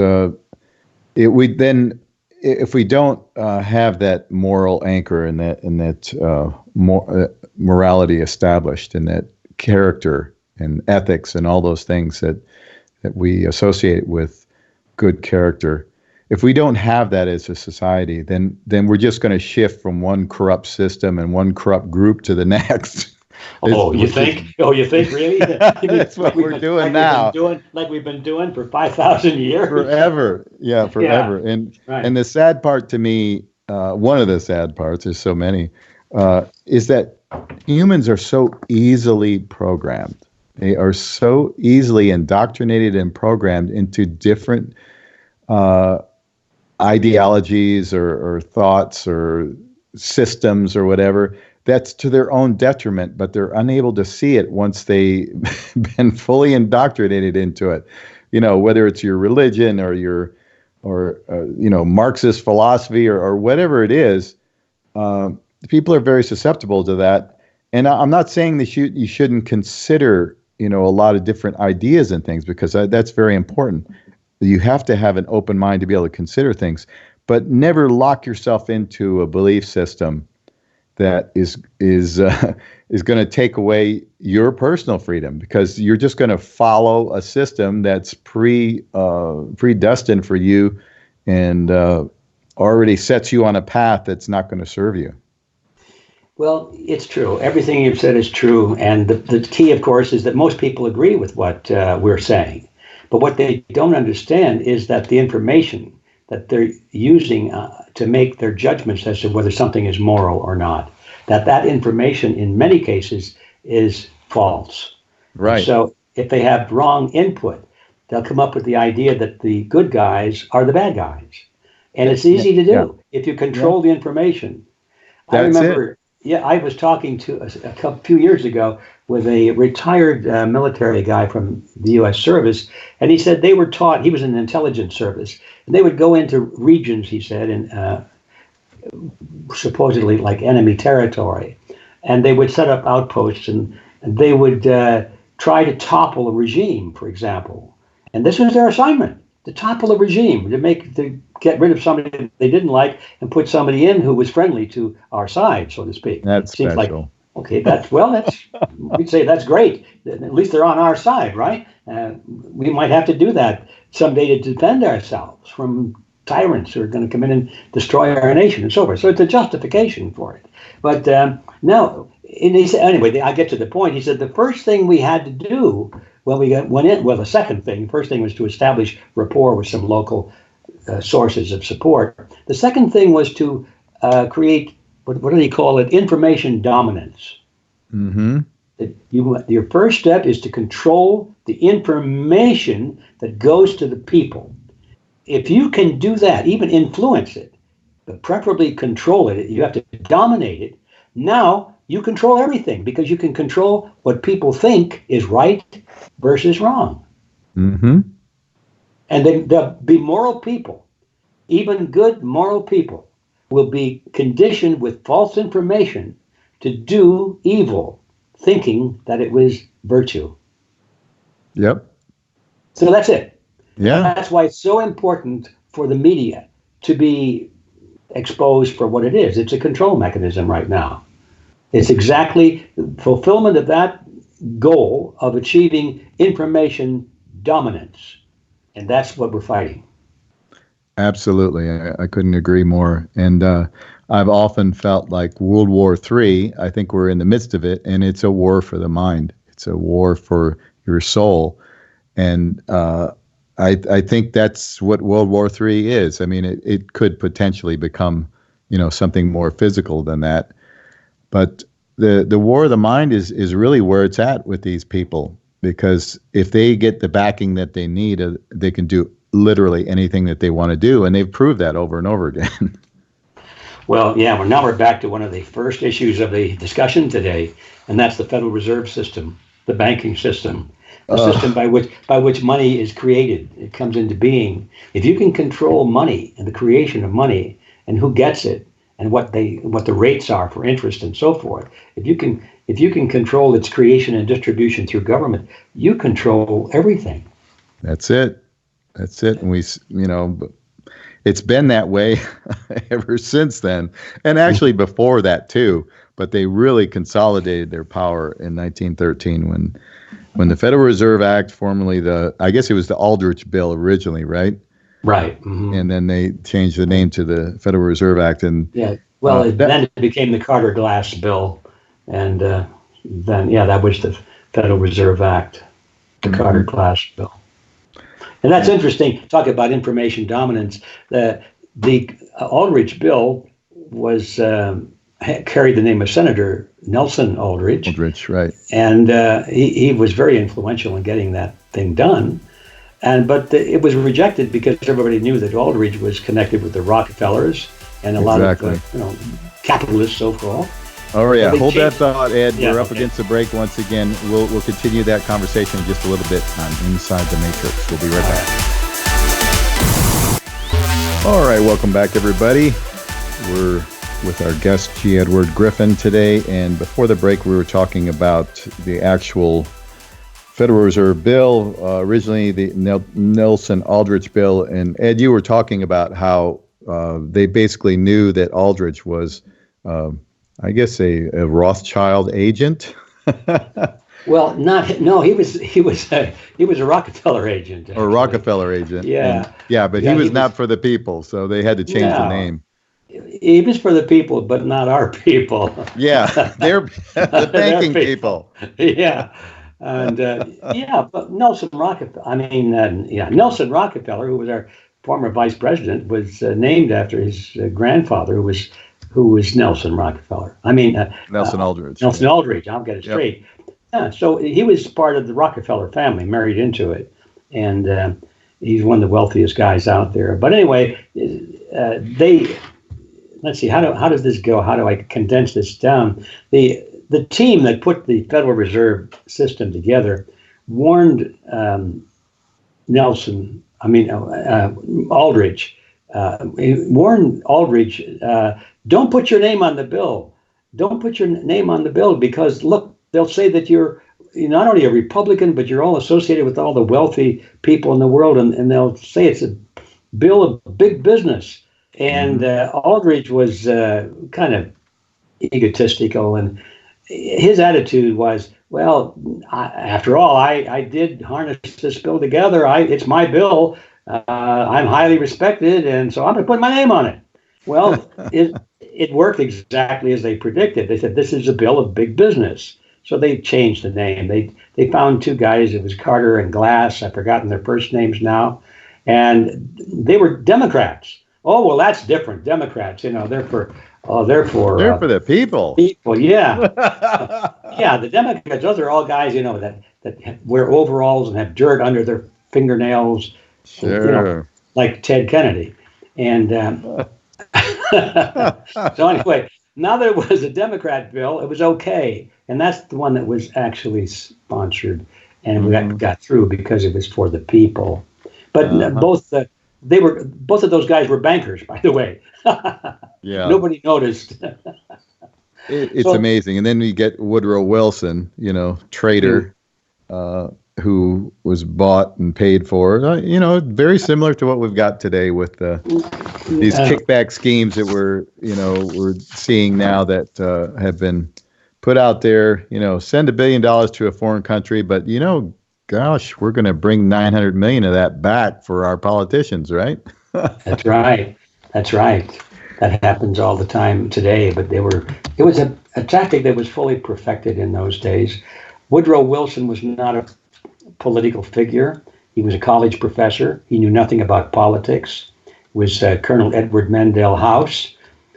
if we don't have that moral anchor and that morality established, and that character and ethics and all those things that we associate with good character, if we don't have that as a society, then we're just going to shift from one corrupt system and one corrupt group to the next. You think really? That's what we're doing now. Like we've been doing for 5,000 years. Forever. Yeah, forever. Yeah, and the sad part to me, one of the sad parts, there's so many, is that humans are so easily programmed. They are so easily indoctrinated and programmed into different ideologies or thoughts or systems or whatever. That's to their own detriment, but they're unable to see it once they've been fully indoctrinated into it. You know, whether it's your religion or Marxist philosophy or whatever it is, people are very susceptible to that. And I'm not saying that you shouldn't consider, a lot of different ideas and things, because that's very important. You have to have an open mind to be able to consider things, but never lock yourself into a belief system that is going to take away your personal freedom, because you're just going to follow a system that's predestined for you and already sets you on a path that's not going to serve you. Well, it's true. Everything you've said is true. And the key, of course, is that most people agree with what we're saying. But what they don't understand is that the information that they're using to make their judgments as to whether something is moral or not, that information in many cases is false. Right. So if they have wrong input, they'll come up with the idea that the good guys are the bad guys. And it's easy to do if you control the information. I remember, I was talking to a few years ago with a retired military guy from the U.S. service, and he said they were taught, he was in intelligence service, and they would go into regions, he said, in supposedly like enemy territory, and they would set up outposts, and they would try to topple a regime, for example. And this was their assignment, to topple a regime, to get rid of somebody they didn't like and put somebody in who was friendly to our side, so to speak. That's Seems special. Like, okay, we'd say that's great. At least they're on our side, right? We might have to do that someday to defend ourselves from tyrants who are going to come in and destroy our nation and so forth. So it's a justification for it. But no, and he said, anyway, I get to the point. He said the first thing we had to do when we went in, the second thing, the first thing was to establish rapport with some local sources of support. The second thing was to create, what do they call it? Information dominance. Mm-hmm. Your first step is to control the information that goes to the people. If you can do that, even influence it, but preferably control it, you have to dominate it. Now you control everything, because you can control what people think is right versus wrong. Mm-hmm. And then there'll be moral people, even good moral people, will be conditioned with false information to do evil, thinking that it was virtue. Yep. So that's it. Yeah. That's why it's so important for the media to be exposed for what it is. It's a control mechanism right now. It's exactly fulfillment of that goal of achieving information dominance. And that's what we're fighting. Absolutely. I couldn't agree more. And I've often felt like World War III, I think we're in the midst of it, and it's a war for the mind. It's a war for your soul. And I think that's what World War III is. I mean, it could potentially become, something more physical than that. But the war of the mind is really where it's at with these people, because if they get the backing that they need, they can do literally anything that they want to do, and they've proved that over and over again. Well, yeah, now we're back to one of the first issues of the discussion today, and that's the Federal Reserve System, the banking system, the system by which money is created. It comes into being. If you can control money and the creation of money and who gets it and what the rates are for interest and so forth, if you can control its creation and distribution through government, you control everything. That's it. And it's been that way ever since then. And actually before that too, but they really consolidated their power in 1913 when the Federal Reserve Act, formerly I guess it was the Aldrich Bill originally, right? Right. Mm-hmm. And then they changed the name to the Federal Reserve Act. And then it became the Carter-Glass Bill. And that was the Federal Reserve Act, the Carter-Glass Bill. And that's interesting. Talk about information dominance. The Aldrich Bill was carried the name of Senator Nelson Aldrich. Aldrich, right? And he was very influential in getting that thing done. But it was rejected because everybody knew that Aldrich was connected with the Rockefellers and a lot of capitalists, so-called. Oh, yeah. Hold that thought, Ed. We're up against the break once again. We'll continue that conversation in just a little bit on Inside the Matrix. We'll be right back. All right. Welcome back, everybody. We're with our guest, G. Edward Griffin, today. And before the break, we were talking about the actual Federal Reserve Bill, originally the Nelson Aldrich Bill. And Ed, you were talking about how they basically knew that Aldrich was I guess a Rothschild agent. Well, he was a Rockefeller agent. Or Rockefeller agent. Yeah. But he was not for the people, so they had to change the name. He was for the people, but not our people. Yeah, they're the banking people. Yeah. And but Nelson Rockefeller, Nelson Rockefeller, who was our former vice president, was named after his grandfather, who was Nelson Rockefeller. Nelson Aldrich. Nelson Aldrich, I'll get it straight. Yeah, so he was part of the Rockefeller family, married into it. And he's one of the wealthiest guys out there. But anyway, let's see, how does this go? How do I condense this down? The team that put the Federal Reserve System together warned Aldrich. Warned Aldrich, don't put your name on the bill. Don't put your name on the bill because, look, they'll say that you're not only a Republican, but you're all associated with all the wealthy people in the world, and they'll say it's a bill of big business. And Aldrich was kind of egotistical, and his attitude was, well, after all, I did harness this bill together. It's my bill. I'm highly respected, and so I'm going to put my name on it. Well, it worked exactly as they predicted. They said, this is a bill of big business. So they changed the name. They found two guys. It was Carter and Glass. I've forgotten their first names now. And they were Democrats. Oh, well, that's different. Democrats, they're for the people. People, yeah. Yeah, the Democrats, those are all guys, that wear overalls and have dirt under their fingernails. Sure. Like Ted Kennedy. And so anyway, now that it was a Democrat bill, it was okay. And that's the one that was actually sponsored and we got through because it was for the people. But both of those guys were bankers, by the way. Yeah. Nobody noticed. It's amazing. And then we get Woodrow Wilson, traitor, who was bought and paid for, very similar to what we've got today with these kickback schemes that we're seeing now that have been put out there, send $1 billion to a foreign country, but gosh, we're going to bring 900 million of that back for our politicians, right? That's right. That's right. That happens all the time today, but it was a tactic that was fully perfected in those days. Woodrow Wilson was not a political figure. He was a college professor. He knew nothing about politics. It was Colonel Edward Mandell House,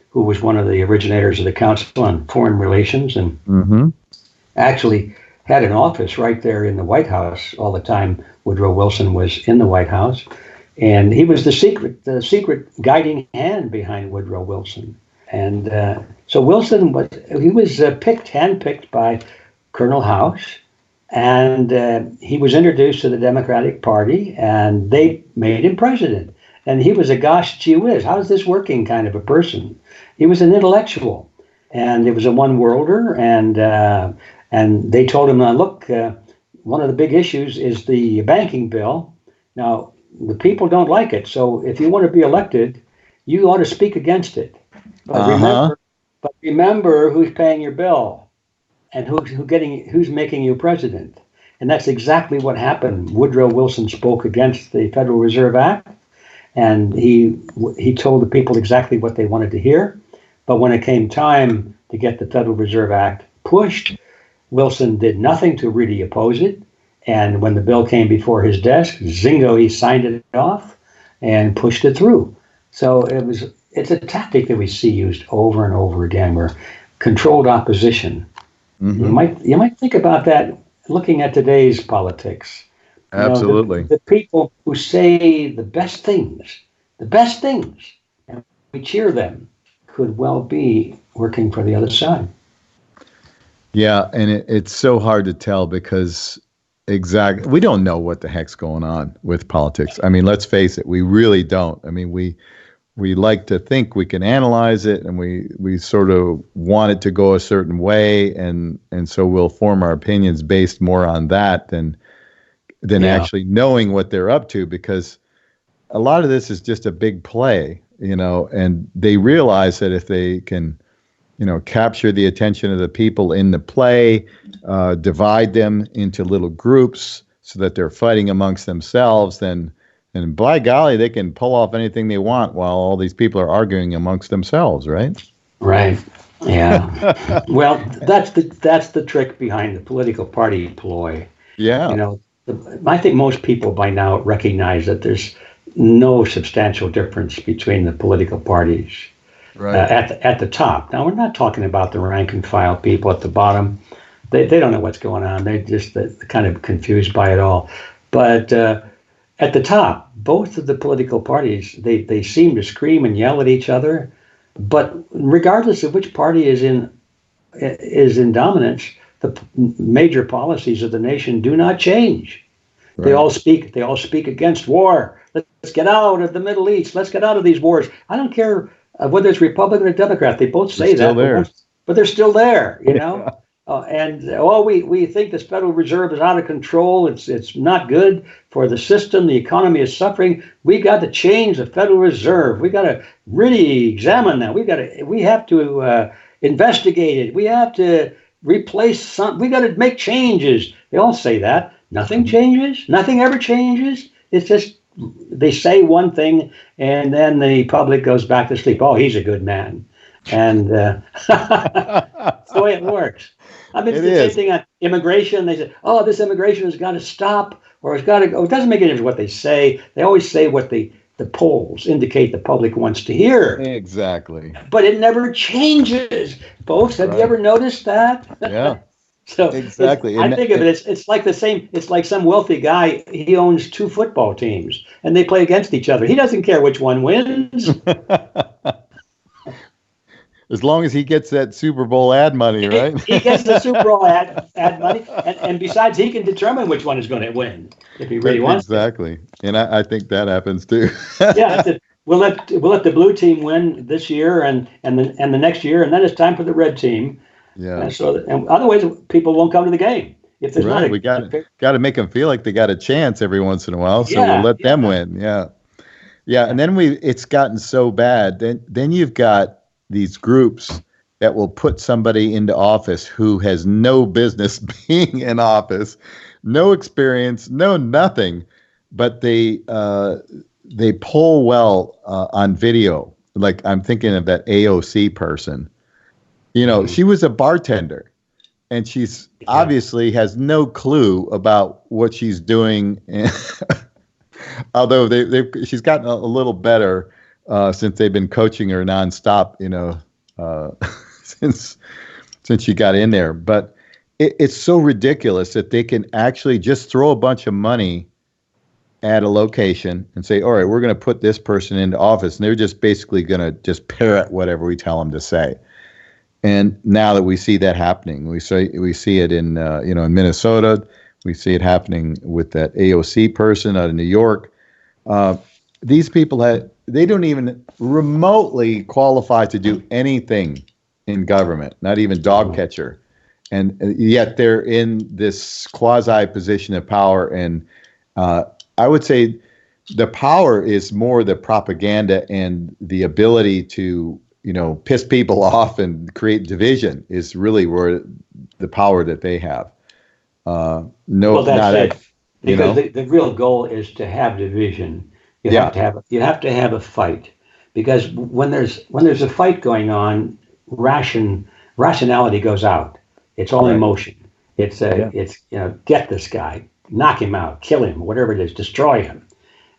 who was one of the originators of the Council on Foreign Relations, and actually had an office right there in the White House all the time Woodrow Wilson was in the White House. And he was the secret guiding hand behind Woodrow Wilson. And so Wilson was handpicked by Colonel House, and he was introduced to the Democratic Party, and they made him president. And he was a gosh, gee whiz, how's this working kind of a person. He was an intellectual, and it was a one-worlder, and they told him, look, one of the big issues is the banking bill. Now, the people don't like it, so if you want to be elected, you ought to speak against it. But remember who's paying your bill and who's making you president. And that's exactly what happened. Woodrow Wilson spoke against the Federal Reserve Act, and he told the people exactly what they wanted to hear. But when it came time to get the Federal Reserve Act pushed, Wilson did nothing to really oppose it. And when the bill came before his desk, zingo, he signed it off and pushed it through. So it's a tactic that we see used over and over again, where controlled opposition. Mm-hmm. You might think about that looking at today's politics. Absolutely. The people who say the best things, and we cheer them, could well be working for the other side. Yeah, and it's so hard to tell because we don't know what the heck's going on with politics. I mean, let's face it, we really don't. I mean, we like to think we can analyze it, and we sort of want it to go a certain way, and so we'll form our opinions based more on that than actually knowing what they're up to, because a lot of this is just a big play, and they realize that if they can capture the attention of the people in the play, divide them into little groups so that they're fighting amongst themselves, and by golly, they can pull off anything they want while all these people are arguing amongst themselves, right? Right. Yeah. Well, that's the trick behind the political party ploy. Yeah. I think most people by now recognize that there's no substantial difference between the political parties. Right. At the top. Now, we're not talking about the rank and file people at the bottom. They don't know what's going on. They're just kind of confused by it all. But at the top, both of the political parties, they seem to scream and yell at each other. But regardless of which party is in dominance, the major policies of the nation do not change. Right. They all speak against war. Let's get out of the Middle East. Let's get out of these wars. I don't care whether it's Republican or Democrat. They both say that, but they're still there, Yeah. We think this Federal Reserve is out of control. It's not good for the system. The economy is suffering. We got to change the Federal Reserve. We got to really examine that. We have to investigate it. We have to replace some. We got to make changes. They all say that. Nothing changes. Nothing ever changes. It's just they say one thing, and then the public goes back to sleep. Oh, he's a good man, and that's the way it works. I mean, it's the same thing on immigration. They say, "Oh, this immigration has got to stop," or "It's got to go." It doesn't make any difference what they say. They always say what the polls indicate the public wants to hear. Exactly. But it never changes, folks. Have you ever noticed that? Yeah. So exactly. I think of it. It's like the same. It's like some wealthy guy. He owns 2 football teams, and they play against each other. He doesn't care which one wins. As long as he gets that Super Bowl ad money, right? He gets the Super Bowl ad money, and besides, he can determine which one is going to win if he really wants. Exactly, and I think that happens too. Yeah, we'll let the blue team win this year, and the next year, and then it's time for the red team. Yeah. And otherwise, people won't come to the game. If there's not we got to make them feel like they got a chance every once in a while, so we'll let them win. Yeah. And then it's gotten so bad. Then you've got these groups that will put somebody into office who has no business being in office, no experience, no nothing, but they poll well on video. Like I'm thinking of that AOC person. You know, she was a bartender, and she's obviously has no clue about what she's doing. Although she's gotten a little better since they've been coaching her nonstop, you know, since she got in there. But it's so ridiculous that they can actually just throw a bunch of money at a location and say, all right, we're going to put this person into office. And they're just basically going to just parrot whatever we tell them to say. And now that we see that happening, we see it in, in Minnesota. We see it happening with that AOC person out of New York. These people, they don't even remotely qualify to do anything in government, not even dog catcher. And yet they're in this quasi position of power. And I would say the power is more the propaganda and the ability to, piss people off and create division is really where the power that they have. Well, that's it. Because the real goal is to have division. You have to have a fight, because when there's a fight going on, rationality goes out. It's all emotion. It's get this guy, knock him out, kill him, whatever it is, destroy him.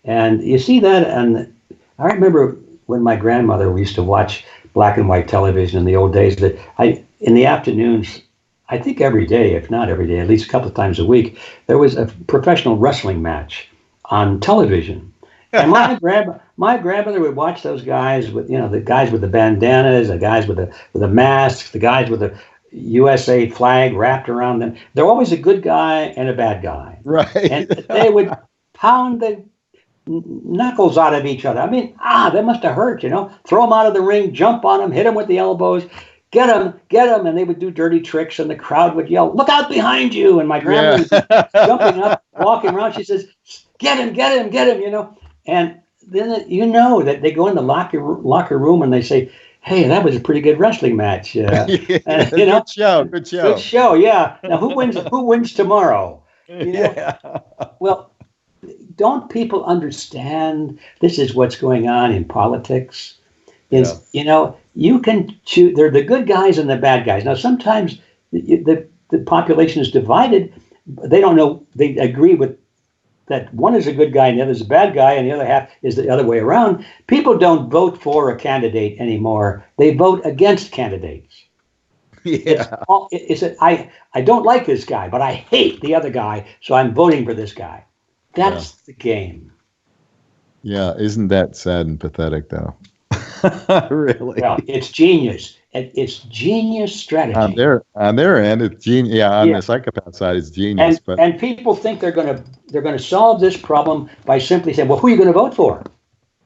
And you see that, and I remember when my grandmother, we used to watch black and white television in the old days, that in the afternoons, I think every day, if not every day, at least a couple of times a week, there was a professional wrestling match on television. And my grandmother would watch those guys with, the guys with the bandanas, the guys with the masks, the guys with the USA flag wrapped around them. They're always a good guy and a bad guy. Right. And they would pound the knuckles out of each other. I mean, that must have hurt, Throw them out of the ring, jump on them, hit them with the elbows. Get him, and they would do dirty tricks, and the crowd would yell, "Look out behind you!" And my grandmother was jumping up, walking around. She says, "Get him!" And then that they go in the locker room and they say, "Hey, that was a pretty good wrestling match." And, Good show. Good show. Yeah. Now who wins tomorrow? Well, don't people understand this is what's going on in politics? You can choose. They're the good guys and the bad guys. Now, sometimes the population is divided. They don't know. They agree with that one is a good guy and the other is a bad guy, and the other half is the other way around. People don't vote for a candidate anymore. They vote against candidates. Yeah. I don't like this guy, but I hate the other guy, so I'm voting for this guy. That's the game. Yeah. Isn't that sad and pathetic, though? Really? Well, it's genius. It's genius strategy. On their end, it's genius. Yeah, on the psychopath side, it's genius. And people think they're gonna solve this problem by simply saying, "Well, who are you going to vote for?"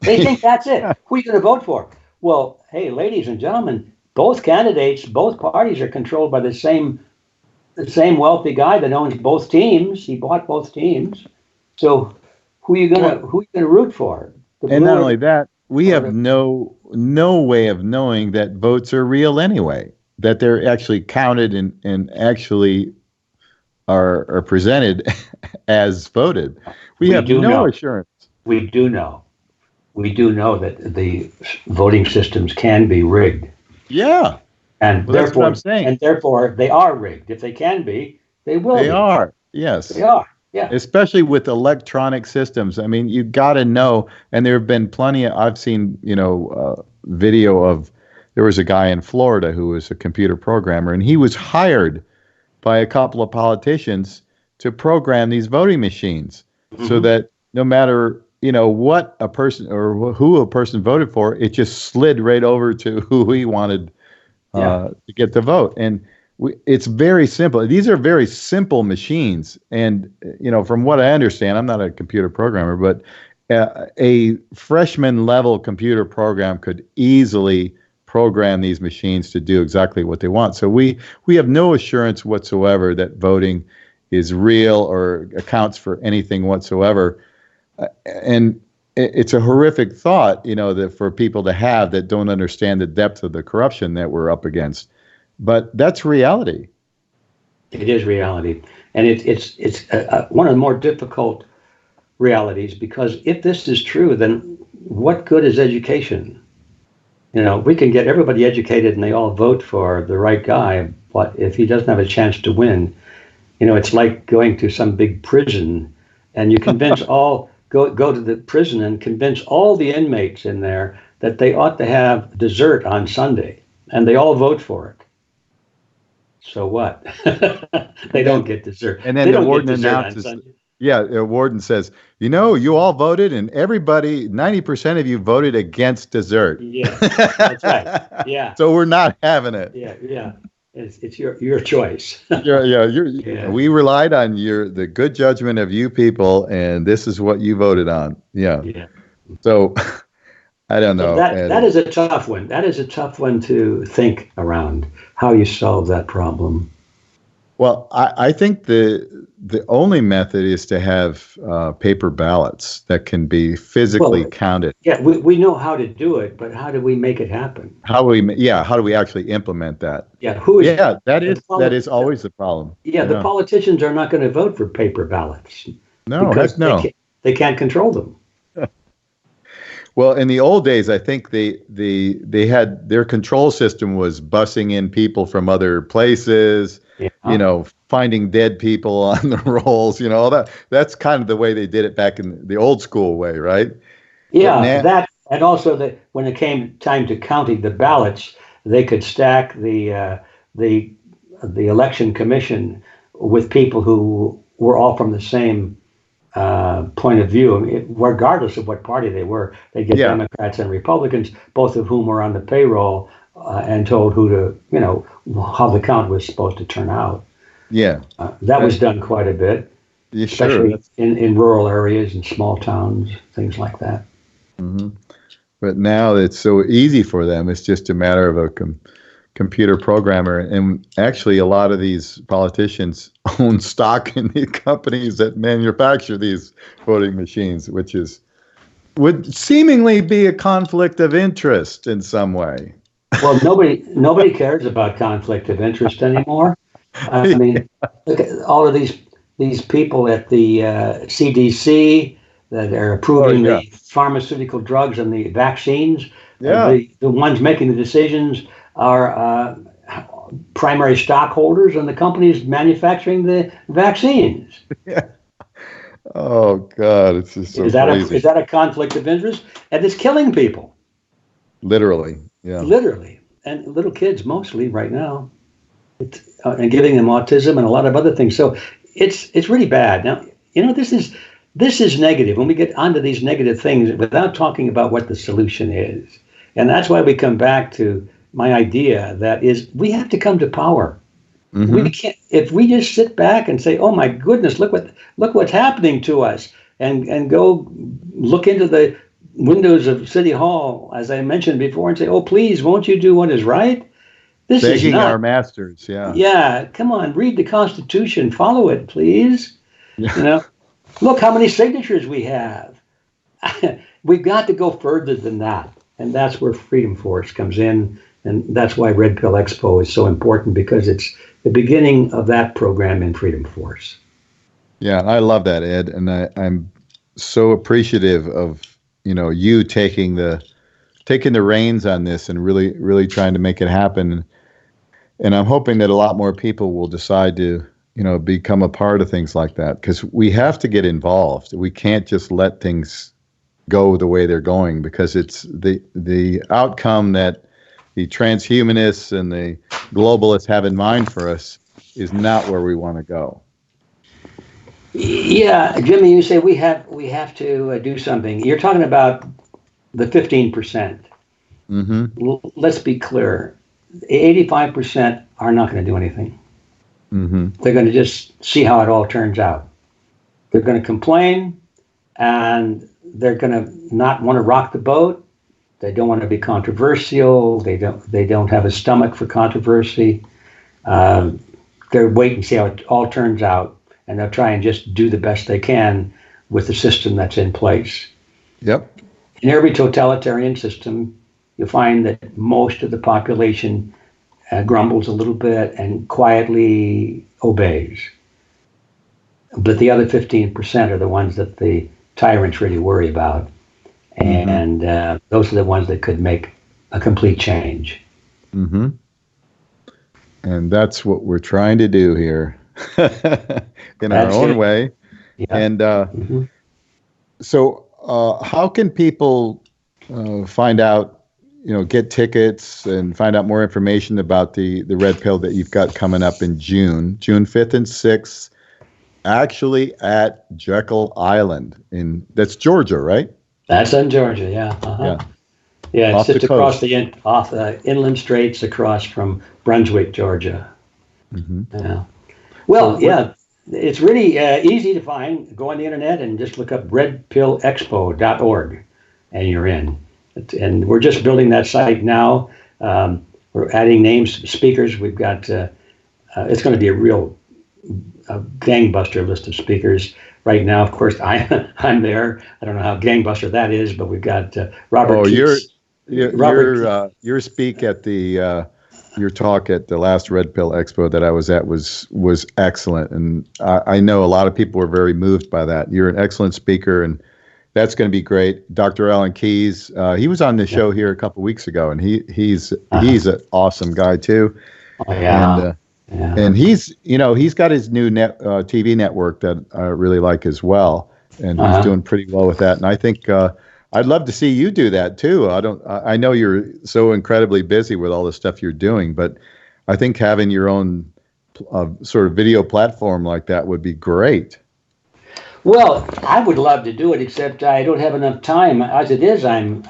They think that's it. Who are you going to vote for? Well, hey, ladies and gentlemen, both candidates, both parties are controlled by the same wealthy guy that owns both teams. He bought both teams. So who are you gonna root for? And not only that, we have no way of knowing that votes are real anyway, that they're actually counted and actually are presented as voted. We have no assurance. We do know. We do know that the voting systems can be rigged. Yeah. And that's what I'm saying. And therefore they are rigged. If they can be, they will be. They are. Yes. They are. Yeah. Especially with electronic systems. I mean, you got to know, and there have been plenty I've seen, video of, there was a guy in Florida who was a computer programmer, and he was hired by a couple of politicians to program these voting machines so that no matter, what a person or who a person voted for, it just slid right over to who he wanted to get the vote. And it's very simple. These are very simple machines. And, from what I understand, I'm not a computer programmer, but a freshman level computer program could easily program these machines to do exactly what they want. So we have no assurance whatsoever that voting is real or accounts for anything whatsoever. And it's a horrific thought, that for people to have that don't understand the depth of the corruption that we're up against. But that's reality. It is reality, and it's one of the more difficult realities, because if this is true, then what good is education? We can get everybody educated and they all vote for the right guy, but if he doesn't have a chance to win, it's like going to some big prison and you convince go to the prison and convince all the inmates in there that they ought to have dessert on Sunday, and they all vote for it. So what? They don't get dessert. And then the warden announces, the warden says, you all voted, and everybody, 90% of you voted against dessert. Yeah, that's right. Yeah. So we're not having it. Yeah. It's your choice. We relied on the good judgment of you people, and this is what you voted on. Yeah. So I don't know. That is a tough one. That is a tough one to think around, how you solve that problem. Well, I think the only method is to have paper ballots that can be physically counted. Yeah, we know how to do it, but how do we make it happen? How do we actually implement that? Yeah, that is always the problem. Yeah, the politicians are not going to vote for paper ballots. No, because they can't control them. Well, in the old days, I think they had their control system was bussing in people from other places. Yeah. Finding dead people on the rolls, all that. That's kind of the way they did it back in the old school way, right? Yeah, that, and also when it came time to counting the ballots, they could stack the election commission with people who were all from the same point of view. I mean, regardless of what party they were, they get Democrats and Republicans, both of whom were on the payroll and told how the count was supposed to turn out. Yeah, that was done quite a bit, especially in rural areas and small towns, things like that. Mm-hmm. But now it's so easy for them. It's just a matter of a computer programmer. And actually, a lot of these politicians own stock in the companies that manufacture these voting machines, which would seemingly be a conflict of interest in some way. Well, nobody cares about conflict of interest anymore. I mean, look at all of these people at the CDC that are approving the pharmaceutical drugs and the vaccines. Yeah. The ones making the decisions are primary stockholders in the companies manufacturing the vaccines. Yeah. Oh God, it's just so crazy. Is that a conflict of interest? And it's killing people. Literally. Yeah. Literally, and little kids mostly right now, and giving them autism and a lot of other things. So it's really bad. Now, this is negative. When we get onto these negative things without talking about what the solution is, and that's why we come back to my idea that is we have to come to power. Mm-hmm. We can't if we just sit back and say, "Oh my goodness, look what's happening to us," and go look into the windows of City Hall, as I mentioned before, and say, "Oh, please, won't you do what is right?" This begging is not our masters. Yeah. Yeah. Come on, read the Constitution, follow it, please. Yeah. Look how many signatures we have. We've got to go further than that, and that's where Freedom Force comes in, and that's why Red Pill Expo is so important, because it's the beginning of that program in Freedom Force. Yeah, I love that, Ed, and I'm so appreciative of you taking the reins on this and really trying to make it happen. And I'm hoping that a lot more people will decide to, become a part of things like that, because we have to get involved. We can't just let things go the way they're going, because it's the outcome that the transhumanists and the globalists have in mind for us is not where we want to go. Yeah, Jimmy, you say we have to do something. You're talking about the 15%. Mm-hmm. Let's be clear. 85% are not going to do anything. Mm-hmm. They're going to just see how it all turns out. They're going to complain, and they're going to not want to rock the boat. They don't want to be controversial. They don't have a stomach for controversy. They're waiting to see how it all turns out, and they'll try and just do the best they can with the system that's in place. Yep. In every totalitarian system, you find that most of the population grumbles a little bit and quietly obeys. But the other 15% are the ones that the tyrants really worry about. And those are the ones that could make a complete change. Mm-hmm. And that's what we're trying to do here in our own way. Yeah. And so how can people find out, get tickets and find out more information about the Red Pill that you've got coming up in June 5th and 6th, actually at Jekyll Island that's Georgia, right? That's in Georgia, yeah. Yeah. Yeah, Off it sits the across coast. off the inland straits across from Brunswick, Georgia. Yeah. Well, yeah, it's really easy to find. Go on the internet and just look up redpillexpo.org, and you're in. And we're just building that site now. We're adding names, speakers. We've got. It's going to be a real gangbuster list of speakers. Right now, of course, I'm there. I don't know how gangbuster that is, but we've got Robert. Oh, your speak at the your talk at the last Red Pill Expo that I was at was excellent, and I know a lot of people were very moved by that. You're an excellent speaker, and that's going to be great. Dr. Alan Keyes, he was on the show here a couple weeks ago, and he's an awesome guy too. Oh, yeah. And he's got his new TV network that I really like as well, and he's doing pretty well with that. And I think I'd love to see you do that too. I know you're so incredibly busy with all the stuff you're doing, but I think having your own sort of video platform like that would be great. Well, I would love to do it, except I don't have enough time. As it is, I'm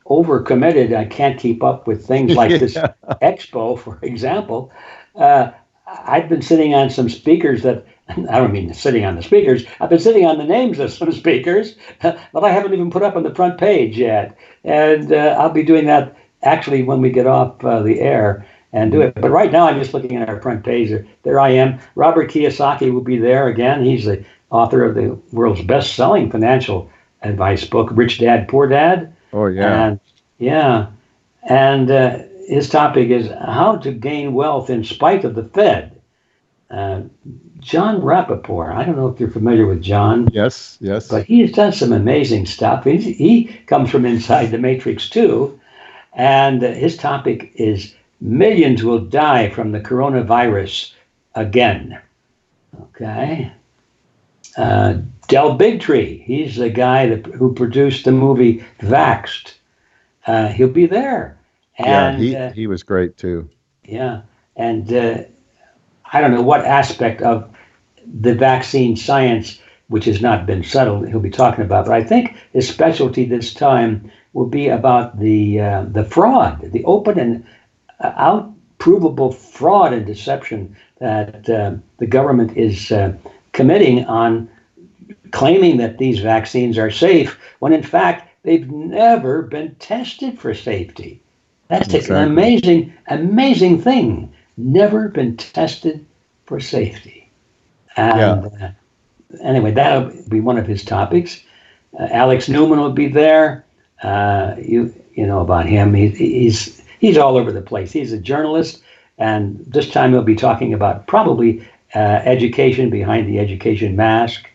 overcommitted. I can't keep up with things like this expo, for example. I've been sitting on some speakers that, I don't mean sitting on the speakers, I've been sitting on the names of some speakers, but I haven't even put up on the front page yet. And I'll be doing that actually when we get off the air and do it. But right now I'm just looking at our front page. There I am. Robert Kiyosaki will be there again. He's the author of the world's best-selling financial advice book, Rich Dad, Poor Dad. Oh, yeah. And his topic is how to gain wealth in spite of the Fed. John Rappaport, I don't know if you're familiar with John. Yes. But he's done some amazing stuff. He comes from inside the Matrix too. And his topic is millions will die from the coronavirus again. Okay. Del Bigtree, he's the guy who produced the movie Vaxxed. He'll be there. And, he was great too. Yeah, and I don't know what aspect of the vaccine science, which has not been settled, he'll be talking about. But I think his specialty this time will be about the fraud, the open and out-provable fraud and deception that the government is committing on claiming that these vaccines are safe, when in fact they've never been tested for safety. That's an amazing thing. Never been tested for safety. And anyway, that'll be one of his topics. Alex Newman will be there. You know about him. He's all over the place. He's a journalist, and this time he'll be talking about probably education behind the education mask.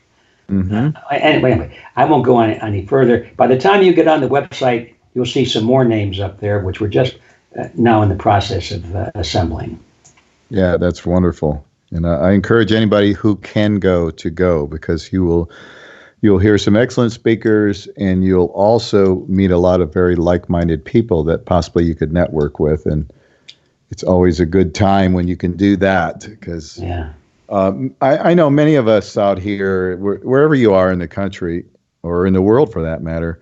Anyway, I won't go on any further. By the time you get on the website, you'll see some more names up there, which we're just now in the process of assembling. Yeah, that's wonderful. And I encourage anybody who can go to go, because you'll hear some excellent speakers, and you'll also meet a lot of very like-minded people that possibly you could network with. And it's always a good time when you can do that, because I know many of us out here, wherever you are in the country or in the world for that matter,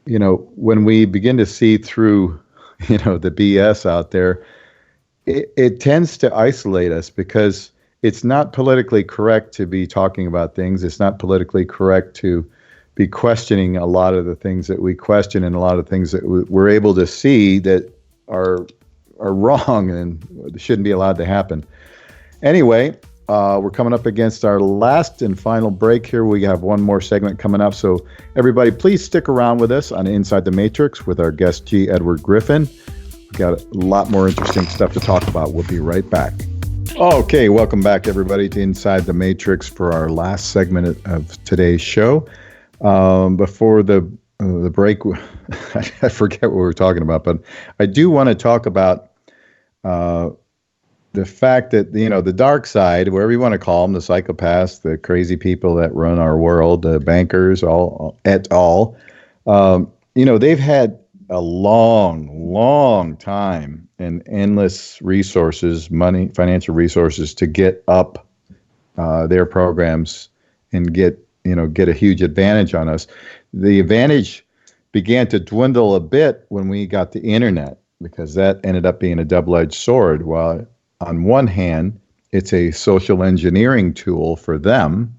when we begin to see through, the BS out there, it tends to isolate us, because it's not politically correct to be talking about things. It's not politically correct to be questioning a lot of the things that we question, and a lot of things that we're able to see that are wrong and shouldn't be allowed to happen. Anyway, we're coming up against our last and final break here. We have one more segment coming up. So everybody, please stick around with us on Inside the Matrix with our guest, G. Edward Griffin. We've got a lot more interesting stuff to talk about. We'll be right back. Okay, welcome back, everybody, to Inside the Matrix for our last segment of today's show. Before the break, I forget what we were talking about, but I do want to talk about the fact that, the dark side, wherever you want to call them, the psychopaths, the crazy people that run our world, the bankers, they've had a long time and endless resources, money, financial resources to get up their programs and get a huge advantage on us. The advantage began to dwindle a bit when we got the internet, because that ended up being a double-edged sword. While on one hand, it's a social engineering tool for them,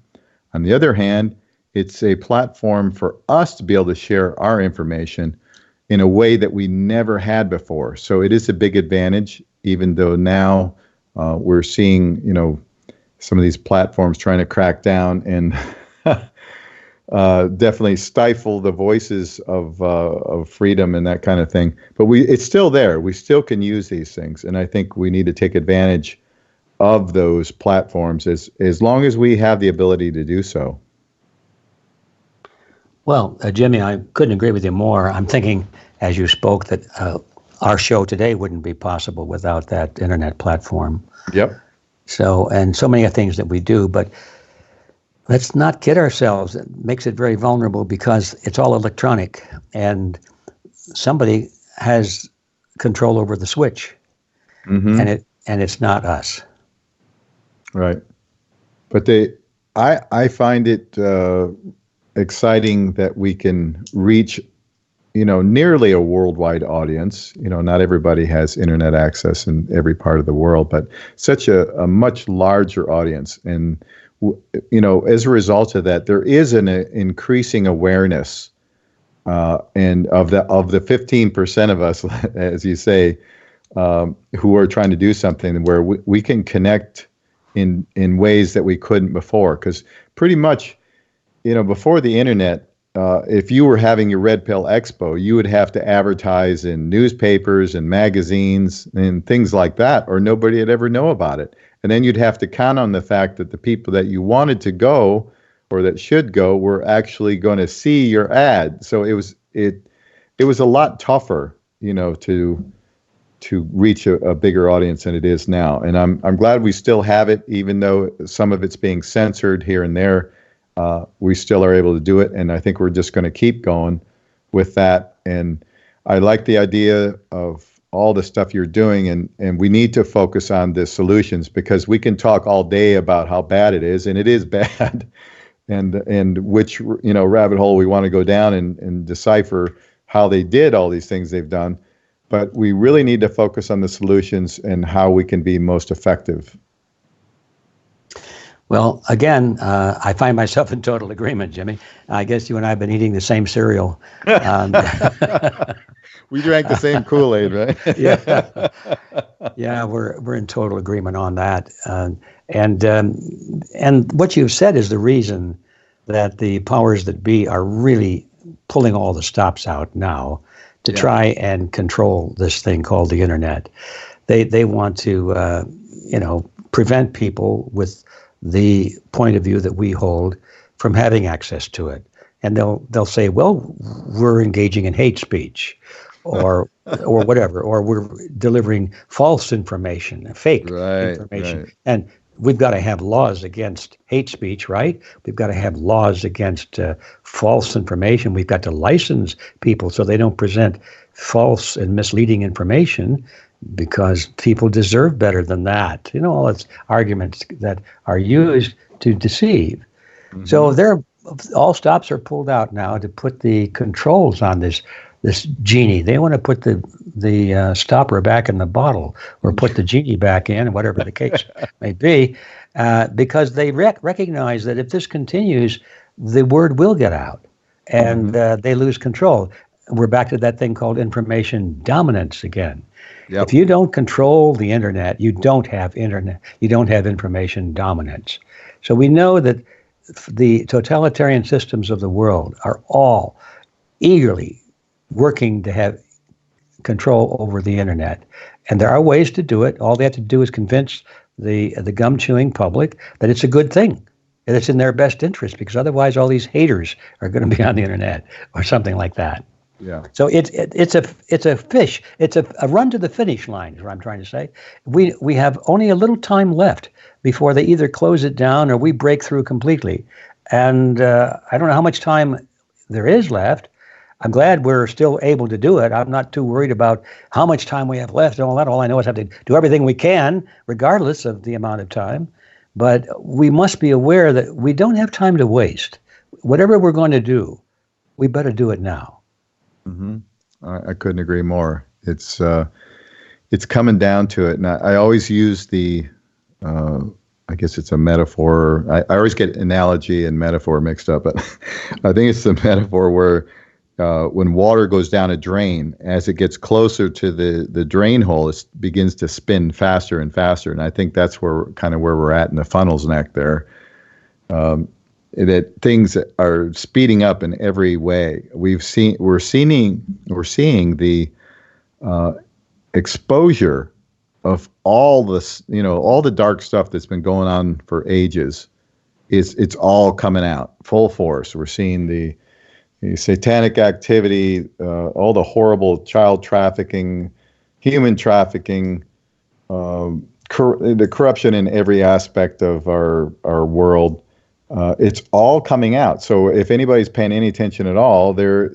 on the other hand, it's a platform for us to be able to share our information in a way that we never had before. So it is a big advantage, even though now we're seeing, some of these platforms trying to crack down and definitely stifle the voices of freedom and that kind of thing. But it's still there. We still can use these things. And I think we need to take advantage of those platforms as long as we have the ability to do so. Well, Jimmy, I couldn't agree with you more. I'm thinking, as you spoke, that our show today wouldn't be possible without that internet platform. Yep. So many things that we do, but let's not kid ourselves. It makes it very vulnerable because it's all electronic, and somebody has control over the switch, and it's not us. Right. But I find it exciting that we can reach, nearly a worldwide audience. Not everybody has internet access in every part of the world, but such a much larger audience. And, as a result of that, there is an increasing awareness, and of the 15% of us, as you say, who are trying to do something where we can connect in ways that we couldn't before. Because pretty much, before the internet, if you were having your Red Pill Expo, you would have to advertise in newspapers and magazines and things like that, or nobody would ever know about it. And then you'd have to count on the fact that the people that you wanted to go or that should go were actually going to see your ad. So it was a lot tougher, to reach a bigger audience than it is now. And I'm glad we still have it, even though some of it's being censored here and there. We still are able to do it, and I think we're just going to keep going with that. And I like the idea of all the stuff you're doing, and we need to focus on the solutions, because we can talk all day about how bad it is, and it is bad, and which rabbit hole we want to go down and decipher how they did all these things they've done. But we really need to focus on the solutions and how we can be most effective. Well, again, I find myself in total agreement, Jimmy. I guess you and I have been eating the same cereal. We drank the same Kool-Aid, right? Yeah, we're in total agreement on that. And what you've said is the reason that the powers that be are really pulling all the stops out now to try and control this thing called the internet. They want to, prevent people with the point of view that we hold from having access to it. And they'll say, well, we're engaging in hate speech or whatever, or we're delivering false information, fake information. Right. And we've got to have laws against hate speech, right? We've got to have laws against false information. We've got to license people so they don't present false and misleading information, because people deserve better than that. All those arguments that are used to deceive. Mm-hmm. So all stops are pulled out now to put the controls on this genie. They want to put the stopper back in the bottle, or put the genie back in, whatever the case may be, because they recognize that if this continues, the word will get out, and they lose control. we're back to that thing called information dominance again. Yep. If you don't control the internet, you don't have internet. You don't have information dominance. So we know that the totalitarian systems of the world are all eagerly working to have control over the internet. And there are ways to do it. All they have to do is convince the gum-chewing public that it's a good thing, that it's in their best interest, because otherwise all these haters are going to be on the internet or something like that. Yeah. So it's a run to the finish line is what I'm trying to say. We have only a little time left before they either close it down or we break through completely. And I don't know how much time there is left. I'm glad we're still able to do it. I'm not too worried about how much time we have left and all that. All I know is I have to do everything we can, regardless of the amount of time. But we must be aware that we don't have time to waste. Whatever we're going to do, we better do it now. Mm-hmm. I couldn't agree more. It's coming down to it. And I always use I guess it's a metaphor. I always get analogy and metaphor mixed up, but I think it's the metaphor where when water goes down a drain, as it gets closer to the drain hole, it begins to spin faster and faster. And I think that's where we're at in the funnel's neck there. That things are speeding up in every way. We're seeing the exposure of all this, all the dark stuff that's been going on for ages. It's all coming out full force. We're seeing the satanic activity, all the horrible child trafficking, human trafficking, the corruption in every aspect of our world. It's all coming out. So if anybody's paying any attention at all, they're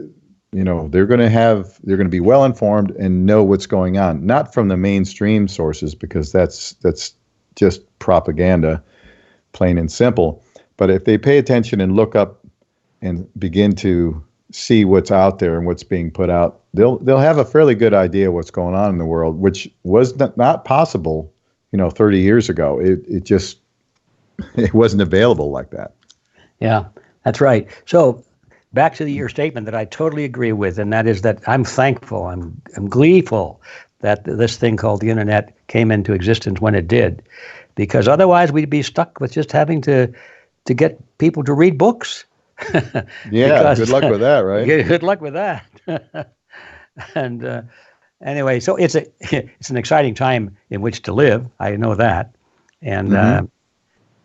going to be well informed and know what's going on. Not from the mainstream sources, because that's just propaganda, plain and simple. But if they pay attention and look up and begin to see what's out there and what's being put out, they'll have a fairly good idea what's going on in the world, which was not possible, 30 years ago. It wasn't available like that. Yeah, that's right. So back to your statement that I totally agree with, and that is that I'm thankful, I'm gleeful that this thing called the internet came into existence when it did, because otherwise we'd be stuck with just having to get people to read books. Yeah, good luck with that, right? Good luck with that. And anyway, so it's an exciting time in which to live. I know that. And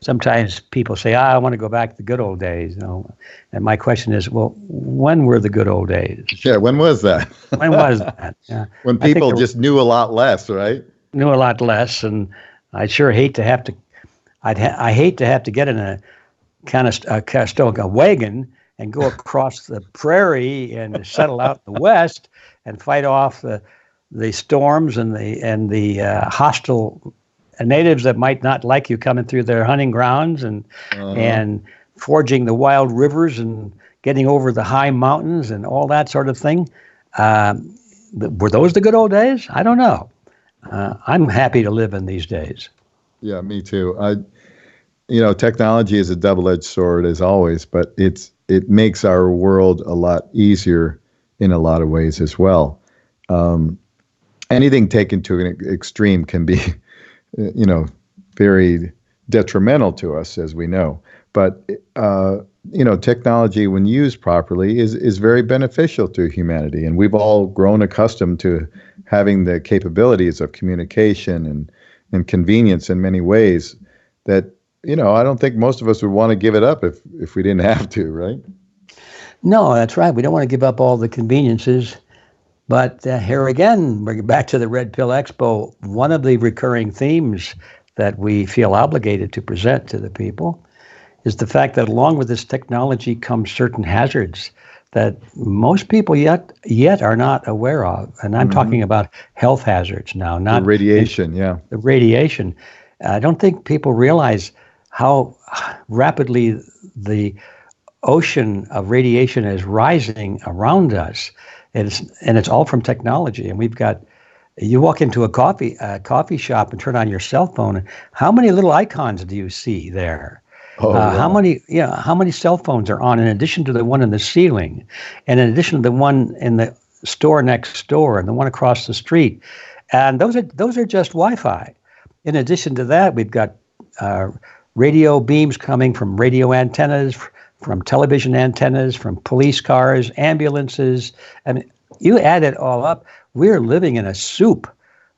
sometimes people say, I want to go back to the good old days. And my question is, well, when were the good old days? Yeah, when was that? When was that? Yeah. When people just knew a lot less, right? Knew a lot less, and I sure hate to have to. I hate to have to get in a Conestoga wagon and go across the prairie and settle out in the west and fight off the storms and the hostile natives that might not like you coming through their hunting grounds and forging the wild rivers and getting over the high mountains and all that sort of thing. Were those the good old days? I don't know. I'm happy to live in these days. Yeah, me too. Technology is a double-edged sword as always, but it makes our world a lot easier in a lot of ways as well. Anything taken to an extreme can be very detrimental to us, as we know. But, technology, when used properly, is very beneficial to humanity. And we've all grown accustomed to having the capabilities of communication and convenience in many ways that, I don't think most of us would want to give it up if we didn't have to, right? No, that's right. We don't want to give up all the conveniences. But here again, we're back to the Red Pill Expo. One of the recurring themes that we feel obligated to present to the people is the fact that along with this technology comes certain hazards that most people yet are not aware of. And I'm talking about health hazards now, not the radiation. Yeah, the radiation. I don't think people realize how rapidly the ocean of radiation is rising around us. And it's all from technology. And you walk into a coffee shop and turn on your cell phone. And how many little icons do you see there? Wow. How many cell phones are on in addition to the one in the ceiling, and in addition to the one in store next door and the one across the street. And those are just Wi-Fi. In addition to that, we've got radio beams coming from radio antennas, from television antennas, from police cars, ambulances. I mean, you add it all up, we're living in a soup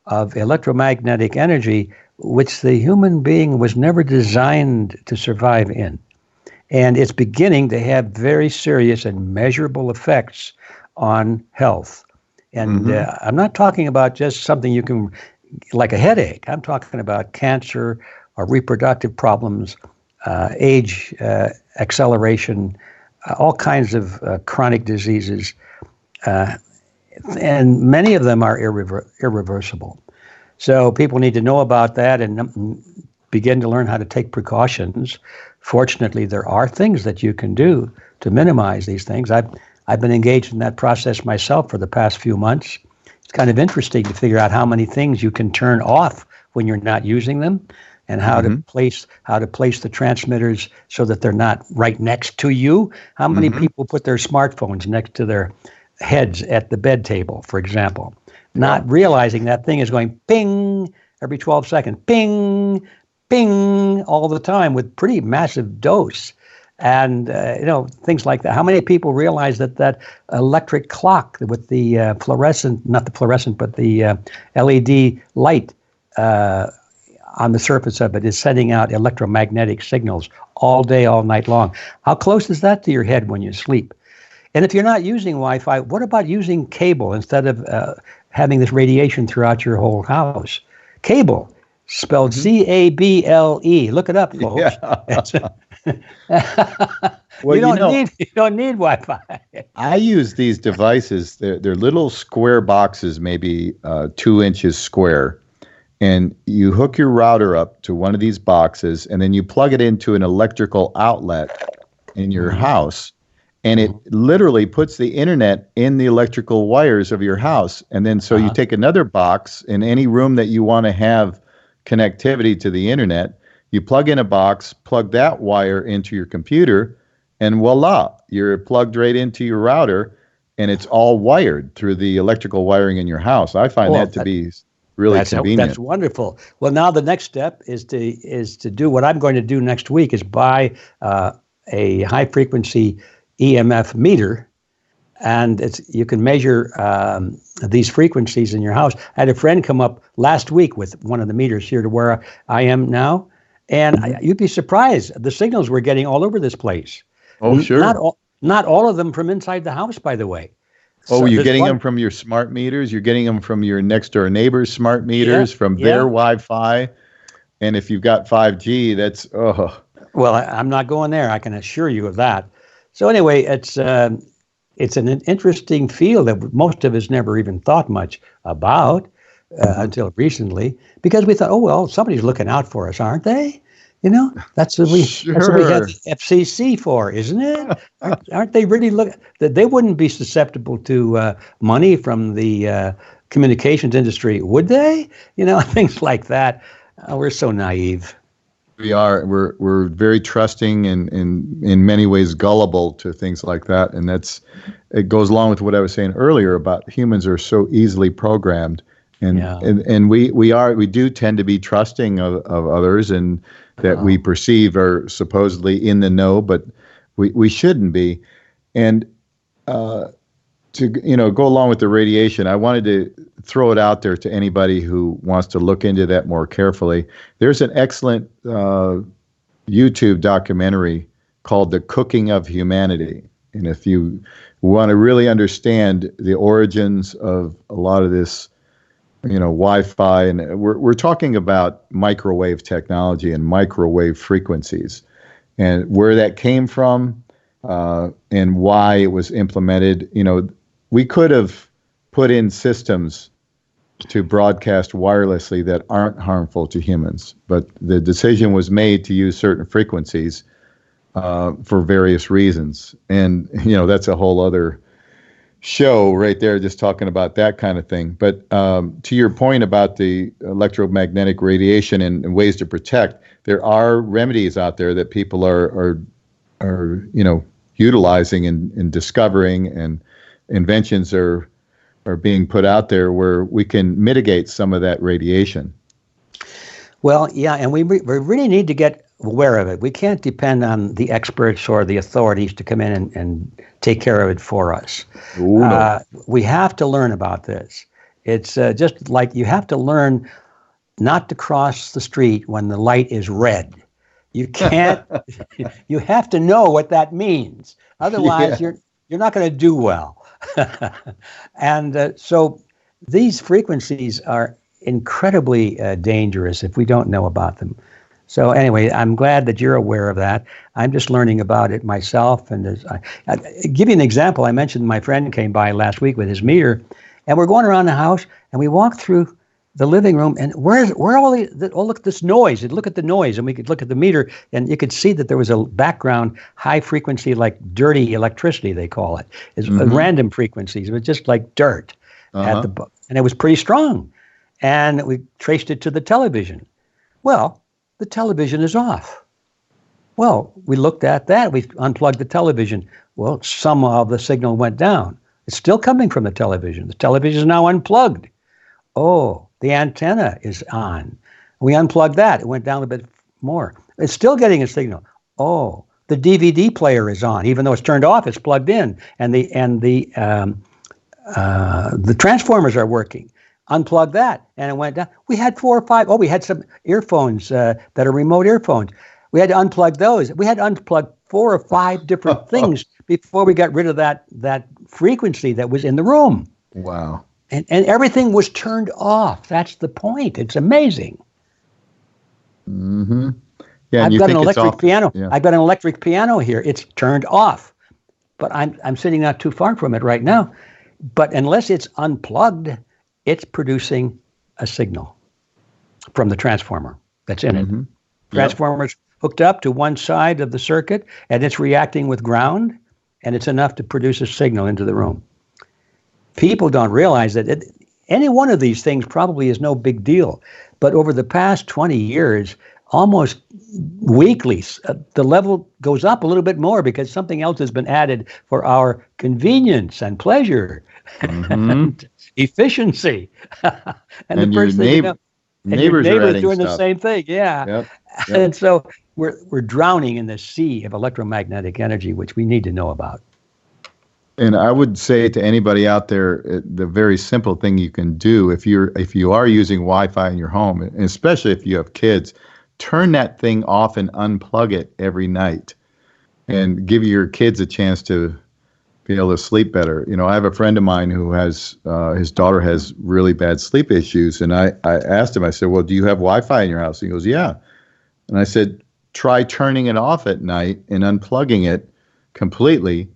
of electromagnetic energy, which the human being was never designed to survive in. And it's beginning to have very serious and measurable effects on health. And I'm not talking about just something you can, like a headache. I'm talking about cancer or reproductive problems, age acceleration, all kinds of chronic diseases. And many of them are irreversible. So people need to know about that and begin to learn how to take precautions. Fortunately, there are things that you can do to minimize these things. I've been engaged in that process myself for the past few months. It's kind of interesting to figure out how many things you can turn off when you're not using them, and how to place the transmitters so that they're not right next to you. How many people put their smartphones next to their heads at the bed table, for example, not realizing that thing is going ping every 12 seconds, ping, ping all the time with pretty massive dose. And, things like that. How many people realize that electric clock with the not the fluorescent, but the LED light on the surface of it is sending out electromagnetic signals all day, all night long? How close is that to your head when you sleep? And if you're not using Wi-Fi, what about using cable instead of having this radiation throughout your whole house? Cable, spelled C-A-B-L-E. Look it up, folks. Well, you don't need Wi-Fi. I use these devices. They're little square boxes, maybe 2 inches square. And you hook your router up to one of these boxes, and then you plug it into an electrical outlet in your house. And it literally puts the internet in the electrical wires of your house. And then so you take another box in any room that you want to have connectivity to the internet, you plug in a box, plug that wire into your computer, and voila, you're plugged right into your router, and it's all wired through the electrical wiring in your house. I find that to be really convenient. That's wonderful. Well, now the next step is to do what I'm going to do next week, is buy a high frequency EMF meter, and you can measure these frequencies in your house. I had a friend come up last week with one of the meters here to where I am now, and you'd be surprised the signals we're getting all over this place. Oh, sure. Not all of them from inside the house, by the way. Oh, you're getting them from your smart meters. You're getting them from your next door neighbor's smart meters, from their Wi-Fi. And if you've got 5G, that's Well, I'm not going there. I can assure you of that. So anyway, it's an interesting field that most of us never even thought much about until recently, because we thought, oh well, somebody's looking out for us, aren't they? That's what we have the FCC for, isn't it? Aren't they really that they wouldn't be susceptible to money from the communications industry, would they? Things like that. We're so naive. We are. We're very trusting and in many ways gullible to things like that, and it goes along with what I was saying earlier about humans are so easily programmed, and we do tend to be trusting of others, and that we perceive are supposedly in the know, but we shouldn't be. And to go along with the radiation, I wanted to throw it out there to anybody who wants to look into that more carefully. There's an excellent YouTube documentary called The Cooking of Humanity. And if you want to really understand the origins of a lot of this, Wi-Fi, and we're talking about microwave technology and microwave frequencies and where that came from and why it was implemented. We could have put in systems to broadcast wirelessly that aren't harmful to humans, but the decision was made to use certain frequencies for various reasons. And, that's a whole other show right there, just talking about that kind of thing. But to your point about the electromagnetic radiation and ways to protect, there are remedies out there that people are utilizing and discovering, and inventions are are being put out there where we can mitigate some of that radiation. Well, yeah, and we really need to get aware of it. We can't depend on the experts or the authorities to come in and take care of it for us. Ooh, no. We have to learn about this. It's just like you have to learn not to cross the street when the light is red. You can't. You have to know what that means. Otherwise, you're not going to do well. And so these frequencies are incredibly dangerous if we don't know about them. So anyway, I'm glad that you're aware of that. I'm just learning about it myself. And I give you an example. I mentioned my friend came by last week with his meter, and we're going around the house, and we walked through the living room, and where all look at this noise. And look at the noise, and we could look at the meter, and you could see that there was a background high frequency, like dirty electricity, they call it. It's random frequencies. It was just like dirt at the and it was pretty strong. And we traced it to the television. Well, the television is off. Well, we looked at that. We unplugged the television. Well, some of the signal went down. It's still coming from the television. The television is now unplugged. Oh, the antenna is on. We unplugged that. It went down a bit more. It's still getting a signal. Oh, the DVD player is on, even though it's turned off. It's plugged in, and the transformers are working. Unplug that, and it went down. We had 4 or 5. Oh, we had some earphones that are remote earphones. We had to unplug those. We had to unplug 4 or 5 different things before we got rid of that frequency that was in the room. Wow. And everything was turned off. That's the point. It's amazing. Mm-hmm. Yeah, I've got an electric piano. Yeah. I've got an electric piano here. It's turned off, but I'm sitting not too far from it right now. But unless it's unplugged, it's producing a signal from the transformer that's in it. Transformer's hooked up to one side of the circuit, and it's reacting with ground, and it's enough to produce a signal into the room. People don't realize that any one of these things probably is no big deal. But over the past 20 years, almost weekly, the level goes up a little bit more because something else has been added for our convenience and pleasure and efficiency. and the your first thing you know, neighbors your are neighbor's adding doing stuff. the same thing. Yeah. Yep. And so we're drowning in this sea of electromagnetic energy, which we need to know about. And I would say to anybody out there, the very simple thing you can do if you are using Wi-Fi in your home, and especially if you have kids, turn that thing off and unplug it every night, and give your kids a chance to be able to sleep better. You know, I have a friend of mine who has his daughter has really bad sleep issues, and I asked him. I said, "Well, do you have Wi-Fi in your house?" He goes, "Yeah." And I said, "Try turning it off at night and unplugging it completely,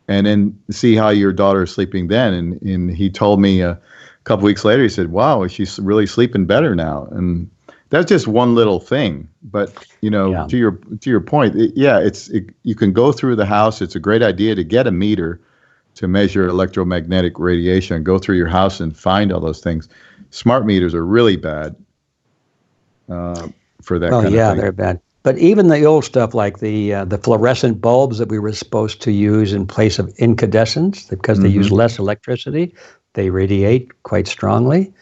and then see how your daughter is sleeping then." And he told me a couple weeks later, he said, "Wow, she's really sleeping better now." And that's just one little thing. But, you know, to your point, you can go through the house. It's a great idea to get a meter to measure electromagnetic radiation. Go through your house and find all those things. Smart meters are really bad for that kind of thing. Yeah, they're bad. But even the old stuff like the fluorescent bulbs that we were supposed to use in place of incandescents, because they use less electricity, they radiate quite strongly.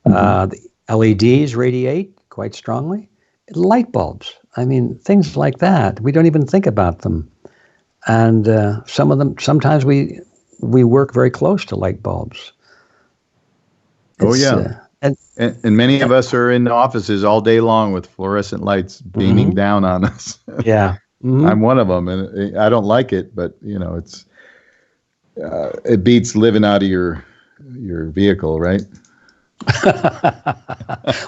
The LEDs radiate quite strongly. Light bulbs, I mean, things like that. We don't even think about them. And some of them, sometimes we work very close to light bulbs. And many of us are in the offices all day long with fluorescent lights beaming down on us. Yeah. I'm one of them, and I don't like it, but you know, it's it beats living out of your vehicle, right?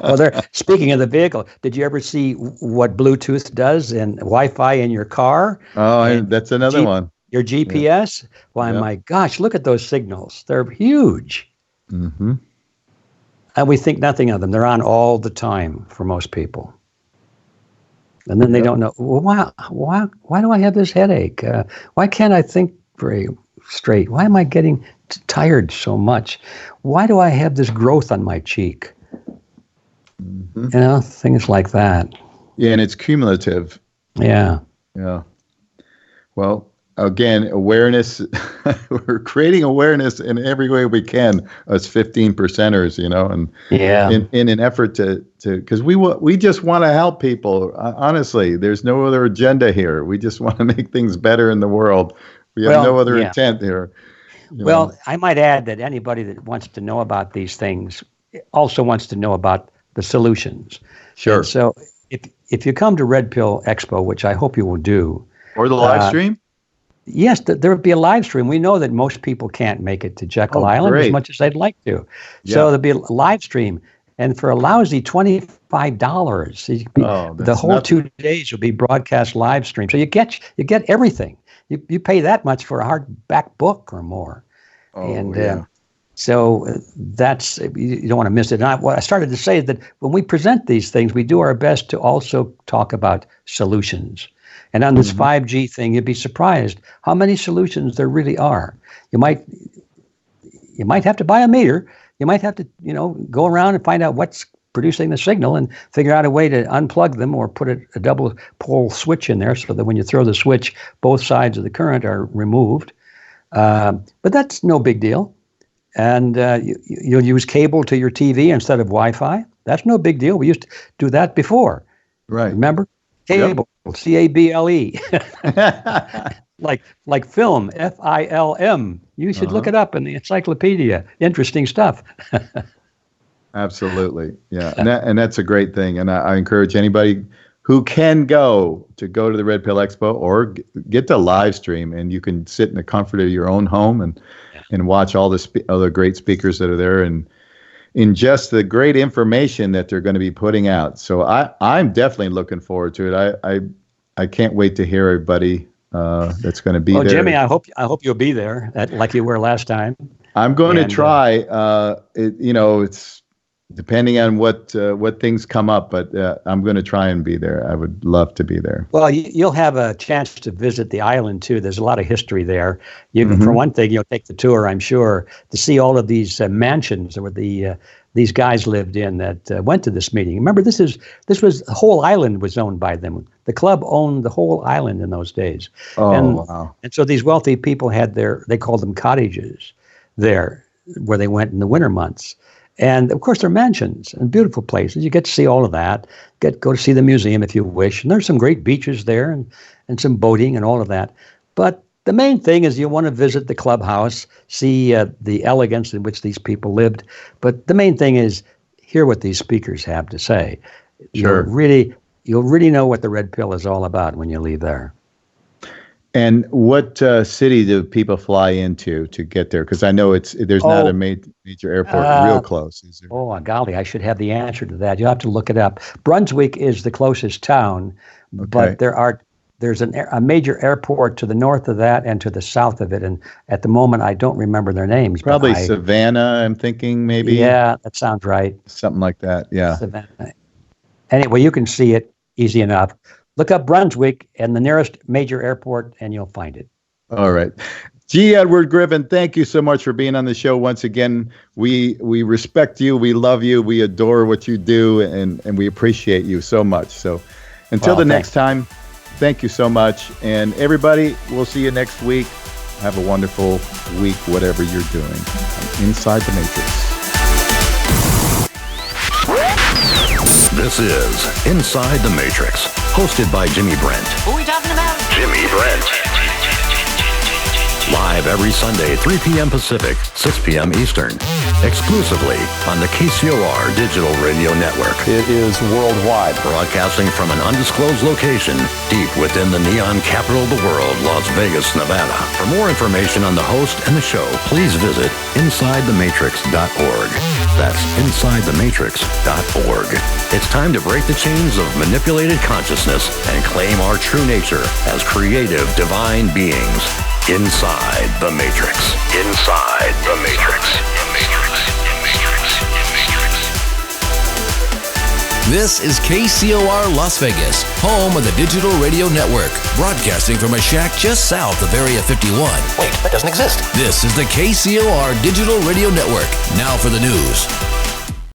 Well, speaking of the vehicle, did you ever see what Bluetooth does and Wi-Fi in your car? Oh, that's another one. Your GPS? Yeah. Why, my gosh, look at those signals. They're huge. Mm-hmm. And we think nothing of them. They're on all the time for most people. And then they don't know, well, why do I have this headache? Why can't I think very straight? Why am I getting tired so much? Why do I have this growth on my cheek? You know, things like that. Yeah, and it's cumulative. Yeah. Yeah. Well, again, awareness. We're creating awareness in every way we can, us 15 percenters, and in an effort to because we just want to help people. Honestly, there's no other agenda here. We just want to make things better in the world. We have no other intent here. Well, I might add that anybody that wants to know about these things also wants to know about the solutions. Sure. And so if you come to Red Pill Expo, which I hope you will do, or the live stream. Yes, there would be a live stream. We know that most people can't make it to Jekyll Island as much as they'd like to. Yeah. So there'll be a live stream. And for a lousy $25, the whole 2 days will be broadcast live stream. So you get everything. You pay that much for a hardback book or more. So that's, you don't want to miss it. And what I started to say is that when we present these things, we do our best to also talk about solutions. And on this 5G thing, you'd be surprised how many solutions there really are. You might have to buy a meter. You might have to, go around and find out what's producing the signal and figure out a way to unplug them or put a double pole switch in there so that when you throw the switch, both sides of the current are removed. But that's no big deal. And you'll use cable to your TV instead of Wi-Fi. That's no big deal. We used to do that before. Right. Remember? Cable, C-A-B-L-E. like film, F-I-L-M. You should look it up in the encyclopedia. Interesting stuff. Absolutely. Yeah. And that's a great thing. And I encourage anybody who can go to the Red Pill Expo or get the live stream, and you can sit in the comfort of your own home and watch all the other great speakers that are there and ingest the great information that they're going to be putting out. So I'm definitely looking forward to it. I can't wait to hear everybody that's going to be there. Jimmy, I hope you'll be there like you were last time. I'm going to try. It's depending on what things come up, but I'm going to try and be there. I would love to be there. Well, you'll have a chance to visit the island too. There's a lot of history there. For one thing, you'll take the tour, I'm sure, to see all of these mansions where these guys lived in that went to this meeting. Remember, the whole island was owned by them. The club owned the whole island in those days. Wow. And so these wealthy people had they called them cottages there where they went in the winter months. And of course, they're mansions and beautiful places. You get to see all of that. Go to see the museum if you wish. And there's some great beaches there and some boating and all of that. But the main thing is you want to visit the clubhouse, see the elegance in which these people lived. But the main thing is hear what these speakers have to say. Sure. You'll really know what the Red Pill is all about when you leave there. And what city do people fly into to get there? Because I know there's not a major airport real close. Is there? Oh, golly, I should have the answer to that. You'll have to look it up. Brunswick is the closest town, but there's a major airport to the north of that and to the south of it. And at the moment, I don't remember their names. Probably Savannah, I'm thinking maybe. Yeah, that sounds right. Something like that, yeah. Savannah. Anyway, you can see it easy enough. Look up Brunswick and the nearest major airport, and you'll find it. All right. G. Edward Griffin, thank you so much for being on the show once again. We respect you. We love you. We adore what you do, and we appreciate you so much. So until the next time, thank you so much. And everybody, we'll see you next week. Have a wonderful week, whatever you're doing. Inside the Matrix. This is Inside the Matrix, hosted by Jimmy Brent. Who are we talking about? Jimmy Brent. Live every Sunday, 3 p.m. Pacific, 6 p.m. Eastern. Exclusively on the KCOR Digital Radio Network. It is worldwide. Broadcasting from an undisclosed location deep within the neon capital of the world, Las Vegas, Nevada. For more information on the host and the show, please visit InsideTheMatrix.org. That's InsideTheMatrix.org. It's time to break the chains of manipulated consciousness and claim our true nature as creative, divine beings. Inside the Matrix. Inside the Matrix. This is KCOR Las Vegas, home of the Digital Radio Network, broadcasting from a shack just south of Area 51. Wait, that doesn't exist. This is the KCOR Digital Radio Network. Now for the news.